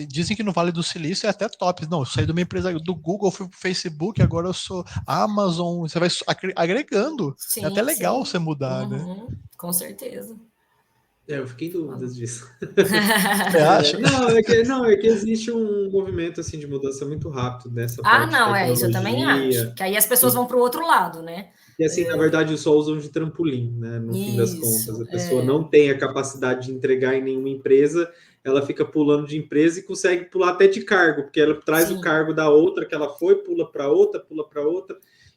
dizem que no Vale do Silício é até top. Não, eu saí de uma empresa do Google, fui pro Facebook, agora eu sou Amazon. Você vai agregando. Sim, é até legal você mudar, né? Com certeza. Eu fiquei em dúvidas disso. Você acha? Não, é que existe um movimento assim de mudança muito rápido nessa parte de tecnologia. Isso eu também acho. Que aí as pessoas vão para o outro lado, né? E assim, na verdade, só usam de trampolim, né? No fim das contas. A pessoa não tem a capacidade de entregar em nenhuma empresa, ela fica pulando de empresa e consegue pular até de cargo, porque ela traz o cargo da outra que ela foi, pula para outra,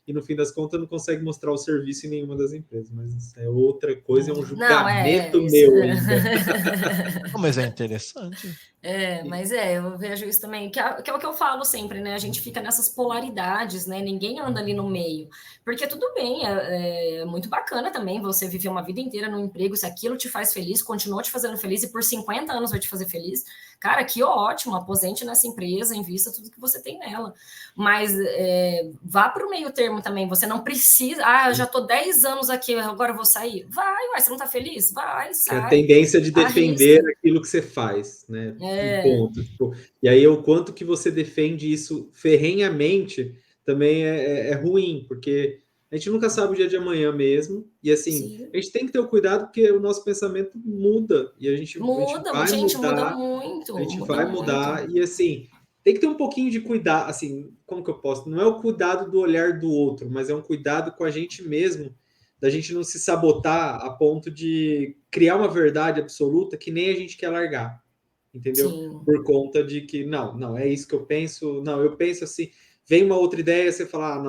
e no fim das contas não consegue mostrar o serviço em nenhuma das empresas. Mas é outra coisa, é um julgamento meu ainda. Mas é interessante. Mas eu vejo isso também, que é o que eu falo sempre, né? A gente fica nessas polaridades, né? Ninguém anda ali no meio. Porque tudo bem, é muito bacana também você viver uma vida inteira no emprego, se aquilo te faz feliz, continua te fazendo feliz e por 50 anos vai te fazer feliz. Cara, que ótimo, aposente nessa empresa, invista tudo que você tem nela. Mas vá para o meio termo também, você não precisa, eu já tô 10 anos aqui, agora eu vou sair. Vai, você não tá feliz? Vai, sai. A tendência de defender aquilo que você faz, né? Ponto. Tipo, e aí, o quanto que você defende isso ferrenhamente também é ruim, porque a gente nunca sabe o dia de amanhã mesmo. E assim, a gente tem que ter o cuidado porque o nosso pensamento muda e a gente vai mudar muito. A gente vai mudar e assim, tem que ter um pouquinho de cuidado, assim, como que eu posso? Não é o cuidado do olhar do outro, mas é um cuidado com a gente mesmo, da gente não se sabotar a ponto de criar uma verdade absoluta que nem a gente quer largar, entendeu? Sim. Por conta de que, não, é isso que eu penso, não, eu penso assim, vem uma outra ideia, você fala,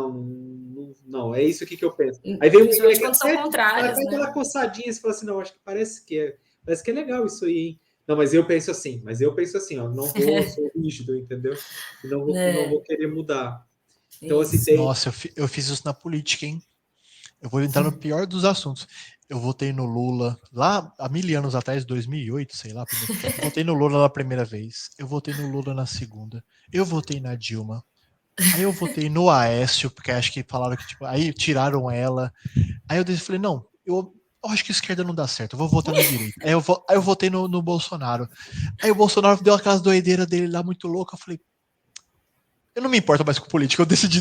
não, é isso aqui que eu penso. Aí vem uma ideia quando são contrárias, né? Aquela coçadinha, você fala assim, não, acho que parece que é legal isso aí, hein? Não, mas eu penso assim, ó, não sou rígido, entendeu? Não vou querer mudar. Então, assim, Nossa, eu fiz isso na política, hein? Eu vou entrar no pior dos assuntos. eu votei no Lula lá há 1000 anos atrás, 2008, sei lá. Eu votei no Lula na primeira vez. Eu votei no Lula na segunda. Eu votei na Dilma. Aí eu votei no Aécio, porque acho que falaram que, tipo, aí tiraram ela. Aí eu falei, não, eu acho que a esquerda não dá certo, eu vou votar na direita. Aí eu votei no Bolsonaro. Aí o Bolsonaro deu aquelas doideiras dele lá muito louca. Eu falei, eu não me importo mais com política, eu decidi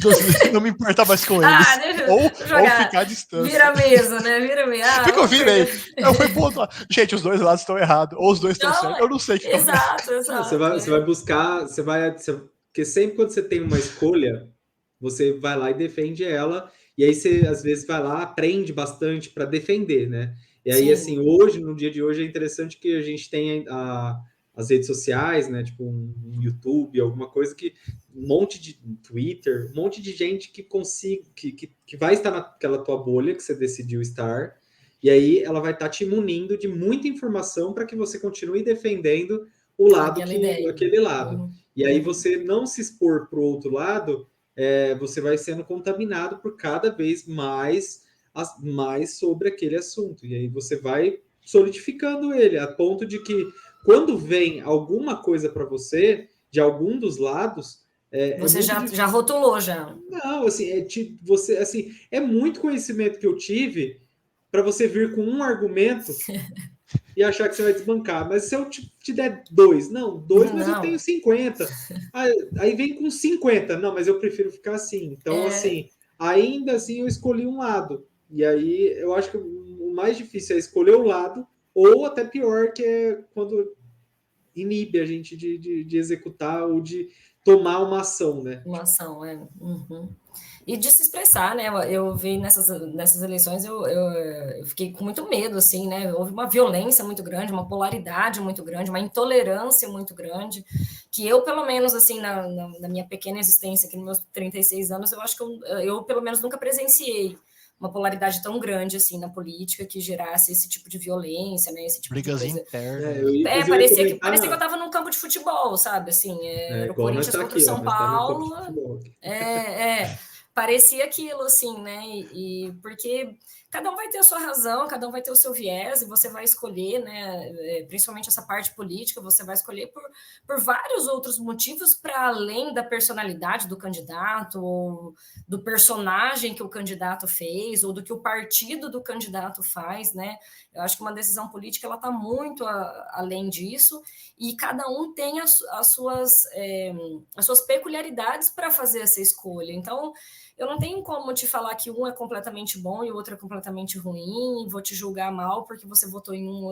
não me importar mais com eles. Deixa Ou eu jogar. ficar à distância. Vira a mesa, né? Vira a mesa. Porque eu virei. Eu fui pro outro lado. Gente, os dois lados estão errados, ou os dois estão Não, certos. Eu não sei o que exato, Você exato. vai buscar, porque sempre quando você tem uma escolha, você vai lá e defende ela, e aí você às vezes vai lá, aprende bastante para defender, né? E aí, Sim. assim, hoje, no dia de hoje, é interessante que a gente tenha as redes sociais, né? Tipo um YouTube, alguma coisa que um monte de Twitter, um monte de gente que que vai estar naquela tua bolha que você decidiu estar, e aí ela vai estar te munindo de muita informação para que você continue defendendo o lado aquele lado. E aí você não se expor para o outro lado, você vai sendo contaminado por cada vez mais sobre aquele assunto. E aí você vai solidificando ele, a ponto de que quando vem alguma coisa para você, de algum dos lados, você já rotulou já. Não, assim, você, assim, é muito conhecimento que eu tive para você vir com um argumento e achar que você vai desbancar. Mas se eu te der dois, mas eu tenho 50. Aí vem com 50. Não, mas eu prefiro ficar assim. Então, assim, ainda assim eu escolhi um lado. E aí eu acho que o mais difícil é escolher o lado, ou até pior, que é quando inibe a gente de executar ou de tomar uma ação, né? Uma ação, Uhum. E de se expressar, né? Eu vi nessas eleições, eu fiquei com muito medo, assim, né? Houve uma violência muito grande, uma polaridade muito grande, uma intolerância muito grande, que eu, pelo menos, assim, na minha pequena existência aqui nos meus 36 anos, eu acho que eu pelo menos, nunca presenciei uma polaridade tão grande, assim, na política, que gerasse esse tipo de violência, né? Esse tipo brigas de coisa. internas. Parecia que eu tava num campo de futebol, sabe? Assim, era o Corinthians contra o São Paulo. Parecia aquilo, assim, né? E porque cada um vai ter a sua razão, cada um vai ter o seu viés, e você vai escolher, né? Principalmente essa parte política, você vai escolher por vários outros motivos, para além da personalidade do candidato, ou do personagem que o candidato fez, ou do que o partido do candidato faz, né? Eu acho que uma decisão política, ela está muito além disso, e cada um tem as suas peculiaridades para fazer essa escolha. Então, eu não tenho como te falar que um é completamente bom e o outro é completamente ruim, e vou te julgar mal porque você votou em um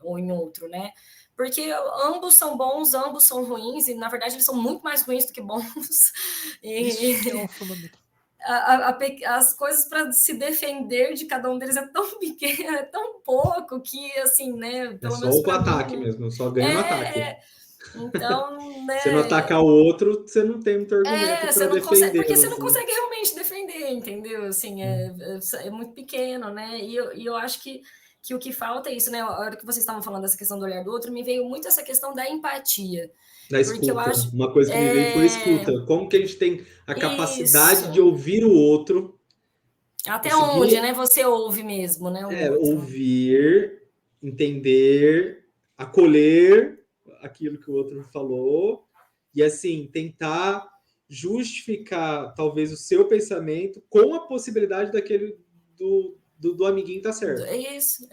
ou em outro, né? Porque ambos são bons, ambos são ruins, e na verdade eles são muito mais ruins do que bons. Isso é um fundamental. As coisas para se defender de cada um deles é tão pequeno, é tão pouco, que, assim, né? Pelo menos só o ataque mesmo, só ganha no ataque. Então, né? Você não atacar o outro, você não tem muito argumento para defender. Porque você não consegue realmente defender, entendeu? Assim, é muito pequeno, né? E eu acho que o que falta é isso, né? A hora que vocês estavam falando dessa questão do olhar do outro, me veio muito essa questão da empatia. Da escuta. Eu acho, uma coisa que me veio foi a escuta. Como que a gente tem a capacidade de ouvir o outro. Até onde, né? Você ouve mesmo, né? Ouvir, entender, acolher aquilo que o outro falou, e assim, tentar justificar talvez o seu pensamento com a possibilidade daquele do amiguinho tá certo. É isso,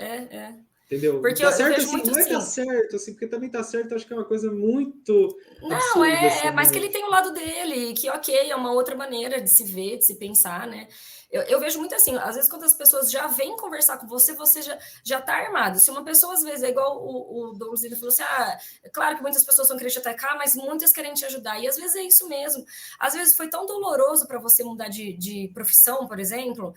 Entendeu? Porque tá certo, eu vejo assim, muito não é assim. Tá certo, assim, porque também tá certo, acho que é uma coisa muito absurda. Não, assim, mas que ele tem o lado dele, que ok, é uma outra maneira de se ver, de se pensar, né? Eu vejo muito assim, às vezes quando as pessoas já vêm conversar com você, você já tá armado. Se uma pessoa, às vezes, é igual o Douglas, ele falou assim, é claro que muitas pessoas vão querer te atacar, mas muitas querem te ajudar. E às vezes é isso mesmo. Às vezes foi tão doloroso para você mudar de profissão, por exemplo,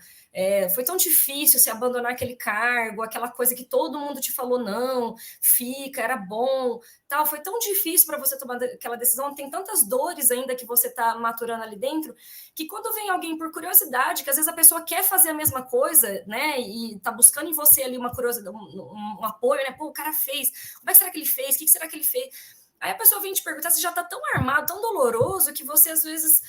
foi tão difícil se abandonar aquele cargo, aquela coisa que todo mundo te falou, não, fica, era bom, tal. Foi tão difícil para você tomar aquela decisão, tem tantas dores ainda que você tá maturando ali dentro, que quando vem alguém por curiosidade, que às vezes a pessoa quer fazer a mesma coisa, né, e tá buscando em você ali uma curiosidade, um apoio, né, pô, o cara fez, como é que será que ele fez, o que será que ele fez? Aí a pessoa vem te perguntar, você já tá tão armado, tão doloroso, que você às vezes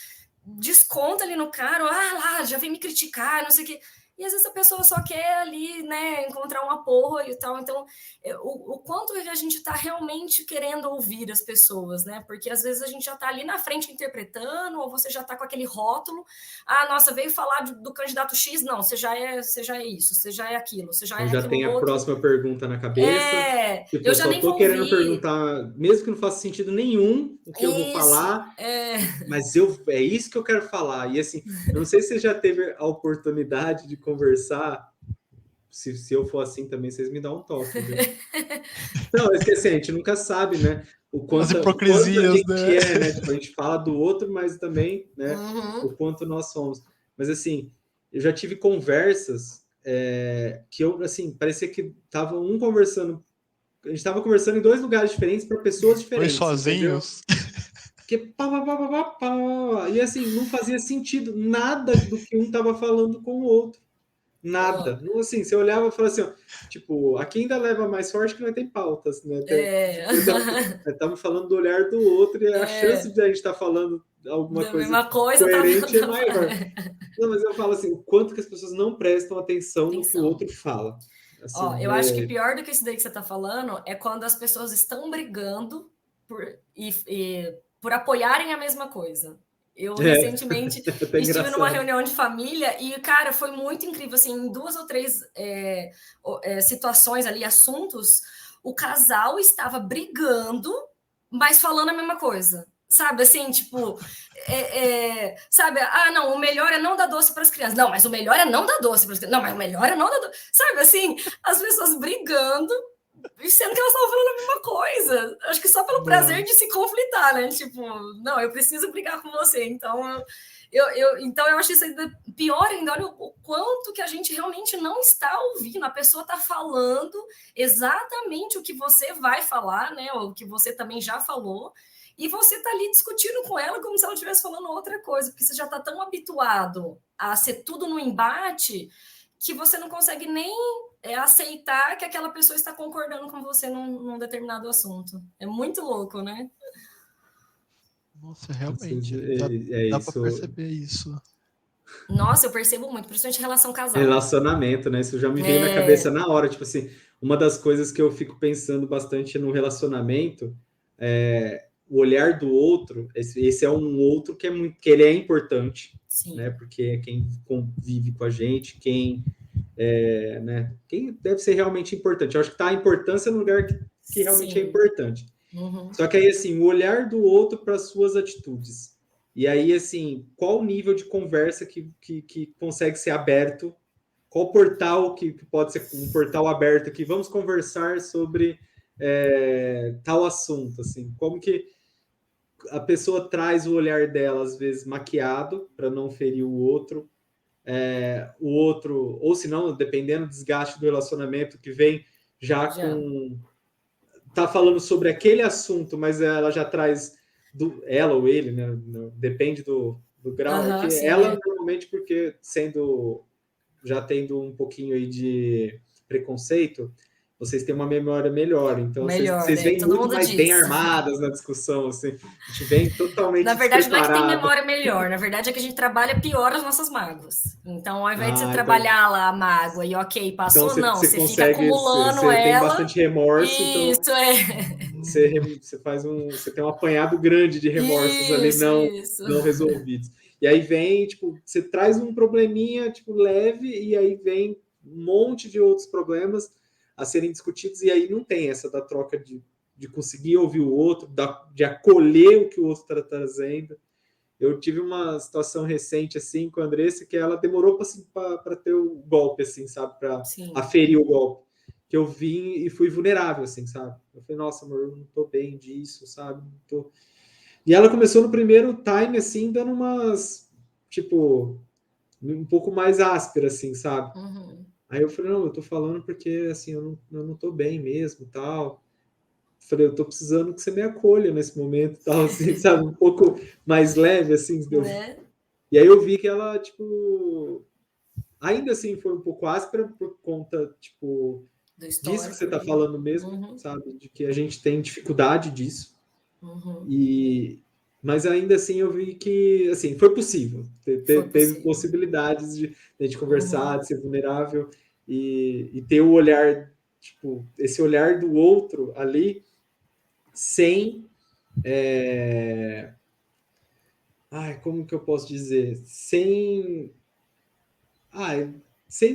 desconta ali no cara, lá, já vem me criticar, não sei o quê. E às vezes a pessoa só quer ali, né, encontrar um apoio e tal. Então, o quanto a gente está realmente querendo ouvir as pessoas, né? Porque às vezes a gente já está ali na frente interpretando, ou você já está com aquele rótulo. Ah, nossa, veio falar do candidato X, não, você já é isso, você já é aquilo, você já Eu é já aquilo tenho a outro. próxima pergunta na cabeça. Tipo, Eu eu já só nem tô vou querendo ouvir. perguntar, mesmo que não faça sentido nenhum o que eu vou falar, mas é isso que eu quero falar. E assim, eu não sei se você já teve a oportunidade de conversar. Se eu for assim também, vocês me dão um toque, viu? Não, é que assim, a gente nunca sabe, né? As O quanto a hipocrisias, gente né? é, né? Tipo, a gente fala do outro, mas também, né? O Uhum. quanto nós somos. Mas assim, eu já tive conversas que eu, assim, parecia que tava um conversando. A gente estava conversando em 2 lugares diferentes para pessoas Dois diferentes, entendeu? sozinhos. Que pá, pá, pá, pá, pá, pá. E assim, não fazia sentido nada do que um tava falando com o outro. Ó, Nada. Não, assim, você olhava e falava assim, ó, tipo, aqui ainda leva mais sorte que não tem pautas, né? é. Tipo, estamos falando do olhar do outro e a chance de a gente estar falando alguma Da coisa mesma coisa, coerente é maior. Não, mas eu falo assim, o quanto que as pessoas não prestam atenção no que o Atenção. outro fala. Ó, Assim, eu acho que pior do que isso daí que você está falando é quando as pessoas estão brigando por apoiarem a mesma coisa. Eu recentemente até estive numa engraçado. reunião de família e, cara, foi muito incrível. Assim, em 2 ou 3 situações ali, assuntos, o casal estava brigando, mas falando a mesma coisa. Sabe, assim, tipo, sabe, ah, não, o melhor é não dar doce para as crianças. Não, mas o melhor é não dar doce para as crianças. Não, mas o melhor é não dar doce. Sabe, assim, as pessoas brigando, sendo que elas estavam falando a mesma coisa. Acho que só pelo prazer de se conflitar, né? Tipo, não, eu preciso brigar com você. Então, então eu acho isso ainda pior ainda. Olha o quanto que a gente realmente não está ouvindo. A pessoa está falando exatamente o que você vai falar, né? Ou o que você também já falou. E você está ali discutindo com ela como se ela estivesse falando outra coisa, porque você já está tão habituado a ser tudo no embate que você não consegue nem aceitar que aquela pessoa está concordando com você num determinado assunto. É muito louco, né? Nossa, realmente, É dá para isso. perceber isso. Nossa, eu percebo muito, principalmente em relação casal. Relacionamento, né? Isso já me veio na cabeça na hora. Tipo assim, uma das coisas que eu fico pensando bastante no relacionamento é o olhar do outro. Esse é um outro que é muito, que ele é importante, né? Sim. Porque é quem convive com a gente, né? Quem deve ser realmente importante. Eu acho que tá a importância no lugar que realmente é Sim. importante. Uhum. Só que aí, assim, o olhar do outro para as suas atitudes. E aí, assim, qual o nível de conversa que consegue ser aberto? Qual portal que pode ser um portal aberto que vamos conversar sobre tal assunto? Assim, como que a pessoa traz o olhar dela, às vezes, maquiado, para não ferir o outro, ou se não, dependendo do desgaste do relacionamento, que vem já Já. com tá falando sobre aquele assunto, mas ela já traz ela ou ele, né? Depende do grau. É Aham, que sim, ela normalmente porque já tendo um pouquinho aí de preconceito, vocês têm uma memória melhor. Então melhor, vocês né? vêm Todo muito mundo mais bem diz. armadas na discussão, assim. A gente vem Na totalmente verdade, não é que tem despreparado. memória melhor, na verdade é que a gente trabalha pior as nossas mágoas. Então, ao invés de você Então trabalhar lá a mágoa e ok, passou, não, você você fica consegue, acumulando você tem ela. bastante remorso, então Isso, você tem um apanhado grande de remorsos ali isso. não resolvidos. E aí vem, tipo, você traz um probleminha, tipo, leve, e aí vem um monte de outros problemas a serem discutidos, e aí não tem essa da troca de conseguir ouvir o outro, de acolher o que o outro está trazendo. Eu tive uma situação recente, assim, com a Andressa, que ela demorou para ter o golpe, assim, sabe? Para Sim. aferir o golpe. Que eu vim e fui vulnerável, assim, sabe? Eu falei, nossa, amor, eu não tô bem disso, sabe? Não tô... E ela começou no primeiro time, assim, dando umas, tipo, um pouco mais áspera, assim, sabe? Uhum. Aí eu falei, não, eu tô falando porque, assim, eu não tô bem mesmo, tal. Falei, eu tô precisando que você me acolha nesse momento, tal, assim, sabe? Um pouco mais leve, assim, deu. Né? E aí eu vi que ela, tipo, ainda assim foi um pouco áspera por conta, tipo, Do disso que histórico você tá ali. falando mesmo, Uhum. sabe? De que a gente tem dificuldade disso. Uhum. E Mas ainda assim eu vi que assim, foi possível. Teve possibilidades de gente conversar, de ser vulnerável e ter o olhar, tipo, esse olhar do outro ali sem. Como que eu posso dizer? Sem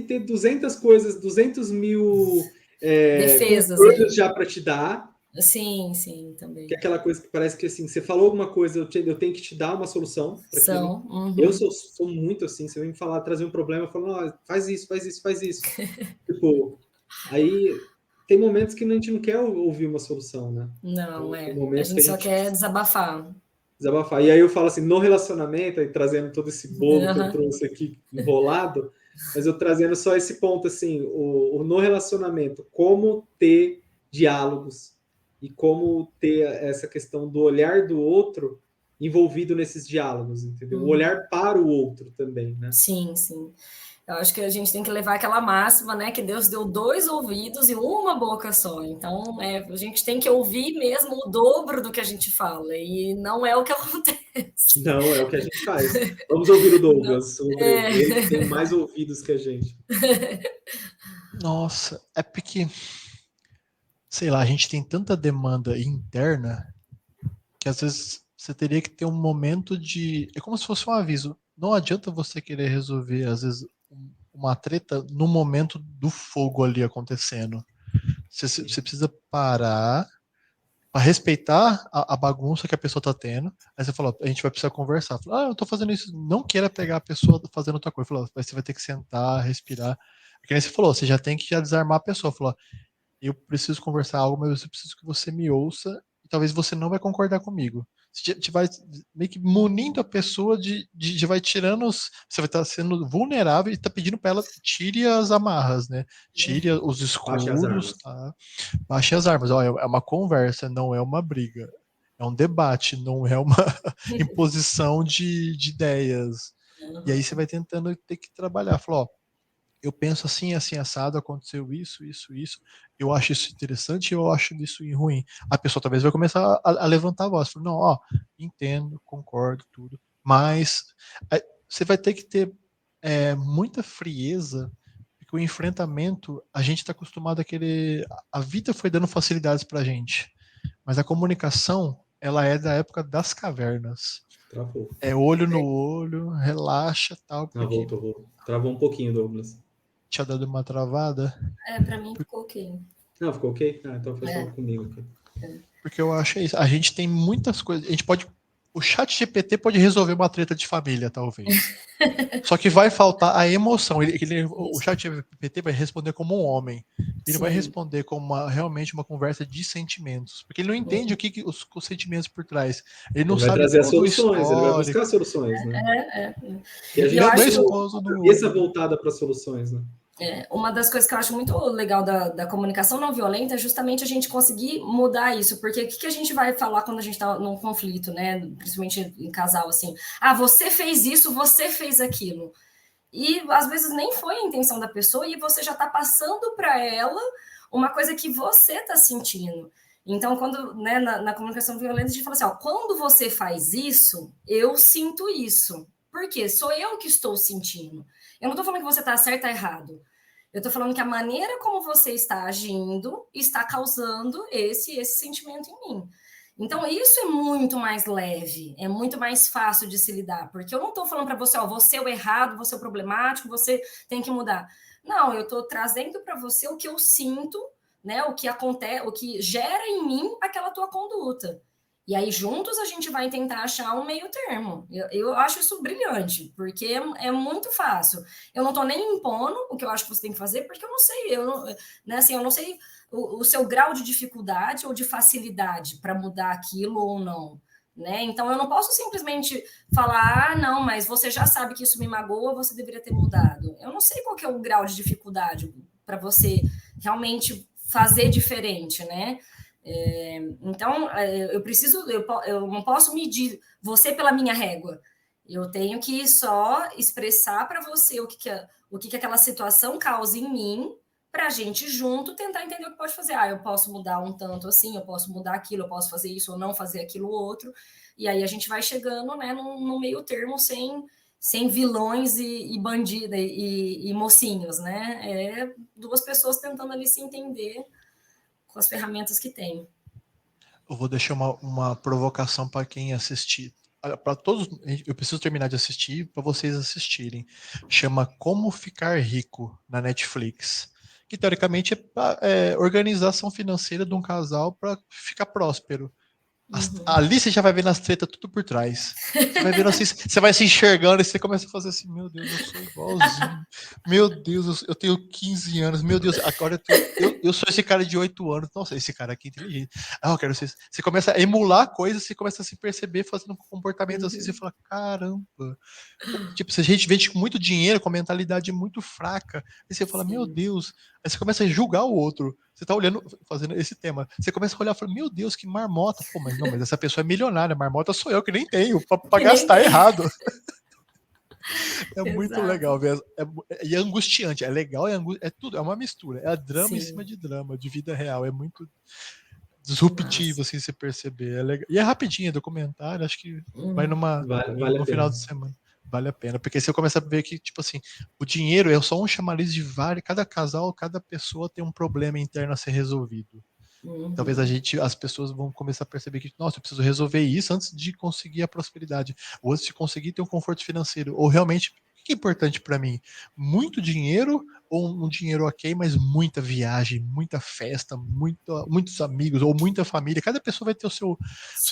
ter 200 coisas, 200 mil defesas conselhos ali. já para te dar. Sim, também. Que é aquela coisa que parece que assim, você falou alguma coisa, eu tenho que te dar uma solução para aquilo. Eu sou muito assim, você vem me falar, trazer um problema, eu falo, faz isso, faz isso, faz isso. Tipo, aí tem momentos que a gente não quer ouvir uma solução, né? Não, Tem momentos a que gente só quer desabafar. Desabafar. E aí eu falo assim, no relacionamento, aí trazendo todo esse bolo que eu trouxe aqui enrolado, mas eu trazendo só esse ponto assim, no relacionamento, como ter diálogos e como ter essa questão do olhar do outro envolvido nesses diálogos, entendeu? O olhar para o outro também, né? Sim. Eu acho que a gente tem que levar aquela máxima, né? Que Deus deu 2 ouvidos e uma boca só. Então, a gente tem que ouvir mesmo o dobro do que a gente fala. E não é o que acontece. Não, é o que a gente faz. Vamos ouvir o Douglas. Ele tem mais ouvidos que a gente. Nossa, é porque, sei lá, a gente tem tanta demanda interna que às vezes você teria que ter um momento de. É como se fosse um aviso. Não adianta você querer resolver, às vezes, uma treta no momento do fogo ali acontecendo. Você precisa parar para respeitar a bagunça que a pessoa tá tendo. Aí você fala, a gente vai precisar conversar. Fala, eu tô fazendo isso. Não queira pegar a pessoa fazendo outra coisa. Fala, você vai ter que sentar, respirar. Porque nem você falou, você já tem que já desarmar a pessoa. Falou, eu preciso conversar algo, mas eu preciso que você me ouça e talvez você não vai concordar comigo. Você vai meio que munindo a pessoa de vai tirando você vai estar sendo vulnerável e tá pedindo para ela tire as amarras, né? Tire os escudos, tá? Baixe as armas. Ó, é uma conversa, não é uma briga. É um debate, não é uma imposição de ideias. E aí você vai tentando ter que trabalhar. Falou, ó, eu penso assim, assim, assado, aconteceu isso, isso, isso, eu acho isso interessante, eu acho isso ruim. A pessoa talvez vai começar a levantar a voz, falando, não, ó, entendo, concordo, tudo, mas você vai ter que ter muita frieza, porque o enfrentamento, a gente está acostumado a querer, a vida foi dando facilidades pra gente, mas a comunicação, ela é da época das cavernas. Travou. É olho no olho, relaxa, tal, porque... Voltou. Travou um pouquinho, Douglas. Tinha dado uma travada. Pra mim ficou ok. Não, ficou ok? Então foi só comigo aqui. Porque eu acho isso. A gente tem muitas coisas. A gente pode. O chat GPT pode resolver uma treta de família, talvez. Só que vai faltar a emoção. O chat GPT vai responder como um homem. Ele vai responder como realmente uma conversa de sentimentos. Porque ele não entende o que os sentimentos por trás. Ele não sabe trazer as todo o soluções, histórico. ele vai buscar soluções, né? E a gente não é tem esposo uma cabeça voltada para soluções, né? Uma das coisas que eu acho muito legal da comunicação não violenta é justamente a gente conseguir mudar isso, porque o que a gente vai falar quando a gente está num conflito, né? Principalmente em casal, assim, você fez isso, você fez aquilo. E às vezes nem foi a intenção da pessoa e você já está passando para ela uma coisa que você está sentindo. Então, quando, né, na comunicação violenta, a gente fala assim, quando você faz isso, eu sinto isso. Por quê? Sou eu que estou sentindo. Eu não estou falando que você está certo ou errado. Eu estou falando que a maneira como você está agindo está causando esse sentimento em mim. Então, isso é muito mais leve, é muito mais fácil de se lidar, porque eu não estou falando para você, você é o errado, você é o problemático, você tem que mudar. Não, eu estou trazendo para você o que eu sinto, né? O que acontece, o que gera em mim aquela tua conduta. E aí, juntos, a gente vai tentar achar um meio termo. Eu acho isso brilhante, porque é muito fácil. Eu não estou nem impondo o que eu acho que você tem que fazer, porque eu não sei, né, assim, eu não sei o seu grau de dificuldade ou de facilidade para mudar aquilo ou não. Né? Então, eu não posso simplesmente falar, não, mas você já sabe que isso me magoa, você deveria ter mudado. Eu não sei qual que é o grau de dificuldade para você realmente fazer diferente, né? Então, eu não posso medir você pela minha régua. Eu tenho que só expressar para você o que aquela situação causa em mim, para a gente junto tentar entender o que pode fazer. Eu posso mudar um tanto assim, eu posso mudar aquilo, eu posso fazer isso ou não fazer aquilo outro. E aí a gente vai chegando, né, no meio termo sem vilões e bandidos e mocinhos, né? É duas pessoas tentando ali se entender com as ferramentas que tem. Eu vou deixar uma provocação para quem assistir. Para todos, eu preciso terminar de assistir para vocês assistirem. Chama Como Ficar Rico na Netflix. Que teoricamente é organização financeira de um casal para ficar próspero. Ali você já vai vendo as tretas tudo por trás. Você vai vendo assim, você vai se enxergando e você começa a fazer assim, meu Deus, eu sou igualzinho. Meu Deus, eu tenho 15 anos. Meu Deus, agora eu sou esse cara de 8 anos. Nossa, esse cara aqui é inteligente. Eu quero ser. Você começa a emular coisas, você começa a se perceber fazendo comportamentos assim, você fala, caramba. Tipo, se a gente vende com muito dinheiro, com a mentalidade muito fraca, aí você fala, meu Deus. Aí você começa a julgar o outro. Você tá olhando, fazendo esse tema. Você começa a olhar e fala, meu Deus, que marmota. Pô, mas não, mas essa pessoa é milionária. Marmota sou eu que nem tenho, pra gastar errado. É muito legal mesmo. E é angustiante. É legal, é tudo. É uma mistura. É drama em cima de drama, de vida real. É muito disruptivo, assim, você perceber. É legal. E é rapidinho, é documentário. Acho que vai no final de semana. Vale a pena, porque você começa a ver que, tipo assim, o dinheiro é só um chamariz de vários, cada casal, cada pessoa tem um problema interno a ser resolvido. Talvez as pessoas vão começar a perceber que, nossa, eu preciso resolver isso antes de conseguir a prosperidade, ou antes de conseguir ter um conforto financeiro, ou realmente, o que é importante para mim? Muito dinheiro ou um dinheiro ok, mas muita viagem, muita festa, muitos amigos, ou muita família, cada pessoa vai ter sua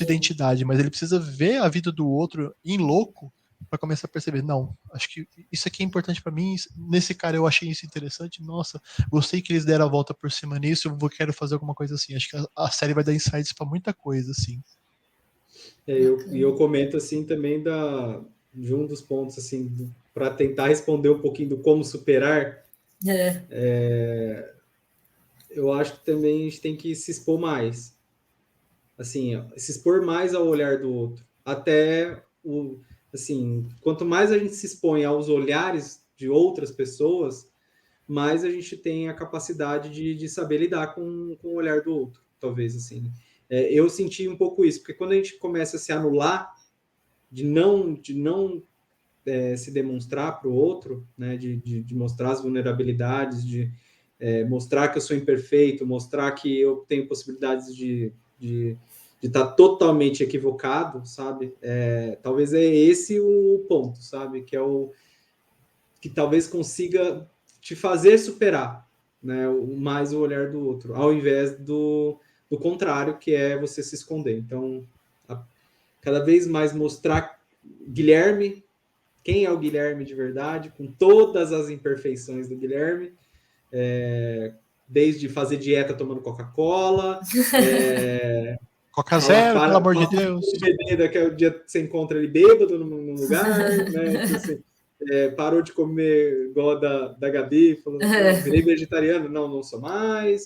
identidade, mas ele precisa ver a vida do outro em louco para começar a perceber, não, acho que isso aqui é importante para mim, nesse cara eu achei isso interessante, nossa, gostei que eles deram a volta por cima nisso, quero fazer alguma coisa assim, acho que a série vai dar insights para muita coisa, assim. Eu comento, assim, também de um dos pontos, assim, para tentar responder um pouquinho do como superar, eu acho que também a gente tem que se expor mais, assim, se expor mais ao olhar do outro, até assim, quanto mais a gente se expõe aos olhares de outras pessoas, mais a gente tem a capacidade de saber lidar com o olhar do outro, talvez, assim. Eu senti um pouco isso, porque quando a gente começa a se anular, de não se demonstrar para o outro, né, de mostrar as vulnerabilidades, de mostrar que eu sou imperfeito, mostrar que eu tenho possibilidades de estar totalmente equivocado, sabe? Talvez é esse o ponto, sabe? Que talvez consiga te fazer superar, né, mais o olhar do outro, ao invés do contrário, que é você se esconder. Então, cada vez mais mostrar Guilherme, quem é o Guilherme de verdade, com todas as imperfeições do Guilherme, desde fazer dieta tomando Coca-Cola, Coca Zero, pelo amor de Deus. Daqui é o dia que você encontra ele bêbado num lugar, né? Então, assim, parou de comer igual da Gabi, falou, virei vegetariano, não sou mais,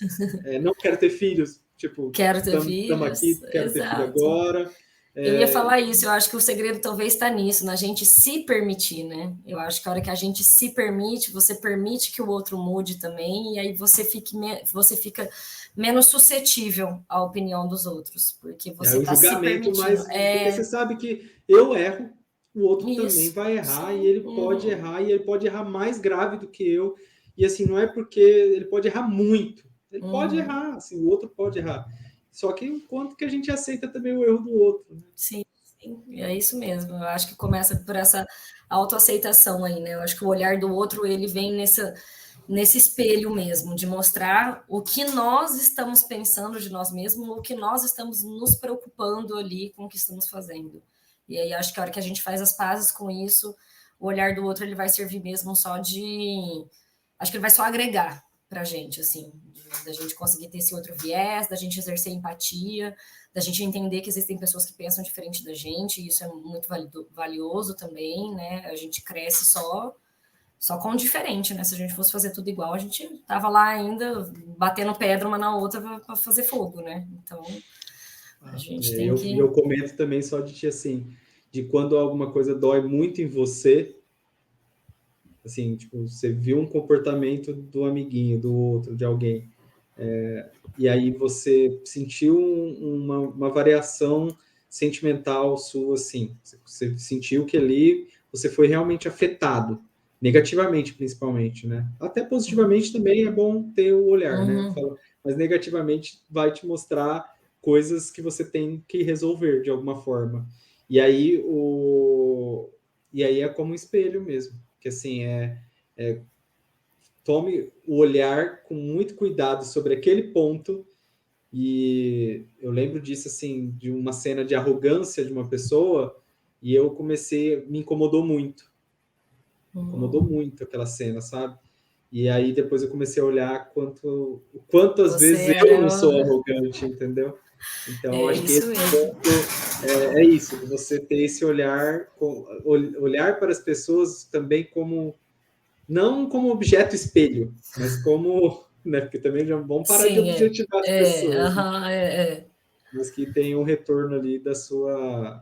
não quero ter filhos, tipo, quero ter filhos, estamos aqui, quero ter filho agora. Eu ia falar isso, eu acho que o segredo talvez está nisso, na gente se permitir, né? Eu acho que a hora que a gente se permite, você permite que o outro mude também, e aí você fica menos suscetível à opinião dos outros, porque você está se permitindo. Porque você sabe que eu erro, o outro também vai errar, e ele pode errar mais grave do que eu, e assim, não é porque ele pode errar muito, ele pode errar, assim, o outro pode errar. Só que o quanto que a gente aceita também o erro do outro. Né? Sim, é isso mesmo. Eu acho que começa por essa autoaceitação aí, né? Eu acho que o olhar do outro, ele vem nesse espelho mesmo, de mostrar o que nós estamos pensando de nós mesmos, o que nós estamos nos preocupando ali com o que estamos fazendo. E aí acho que a hora que a gente faz as pazes com isso, o olhar do outro, ele vai servir mesmo só de... Acho que ele vai só agregar pra gente, assim, da gente conseguir ter esse outro viés, da gente exercer empatia, da gente entender que existem pessoas que pensam diferente da gente, e isso é muito valioso também, né? A gente cresce só com o diferente, né? Se a gente fosse fazer tudo igual, a gente tava lá ainda batendo pedra uma na outra para fazer fogo, né? Então, a gente tem que... Eu comento também só de assim, de quando alguma coisa dói muito em você, Assim, tipo, você viu um comportamento do amiguinho, do outro, de alguém, e aí você sentiu uma variação sentimental sua, assim, você sentiu que ali você foi realmente afetado, negativamente principalmente, né? Até positivamente também é bom ter o olhar, né? Mas negativamente vai te mostrar coisas que você tem que resolver de alguma forma. E aí é como um espelho mesmo, que assim tome o olhar com muito cuidado sobre aquele ponto. E eu lembro disso, assim, de uma cena de arrogância de uma pessoa, e eu me incomodou muito. Incomodou muito aquela cena, sabe? E aí depois eu comecei a olhar o quanto às vezes eu não sou arrogante, entendeu? Então, acho que isso esse mesmo. ponto é isso, de você ter esse olhar, olhar para as pessoas também como, não como objeto espelho, mas como, né, porque também já vamos parar de Sim, objetivar as pessoas, é. mas que tem um retorno ali da sua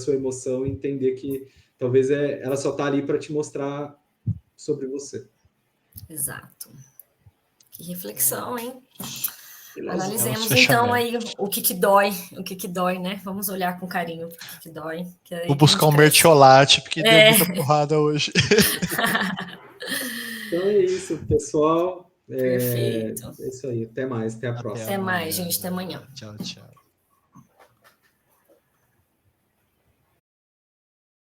emoção e entender que talvez ela só está ali para te mostrar sobre você. Exato. Que reflexão, hein? Analisemos então aí o que dói, né? Vamos olhar com carinho o que dói. Que aí vou buscar um mertiolate, porque deu muita porrada hoje. Então é isso, pessoal. Perfeito. É isso aí. Até mais. Até a próxima. Até mais, gente. Até amanhã. Tchau, tchau.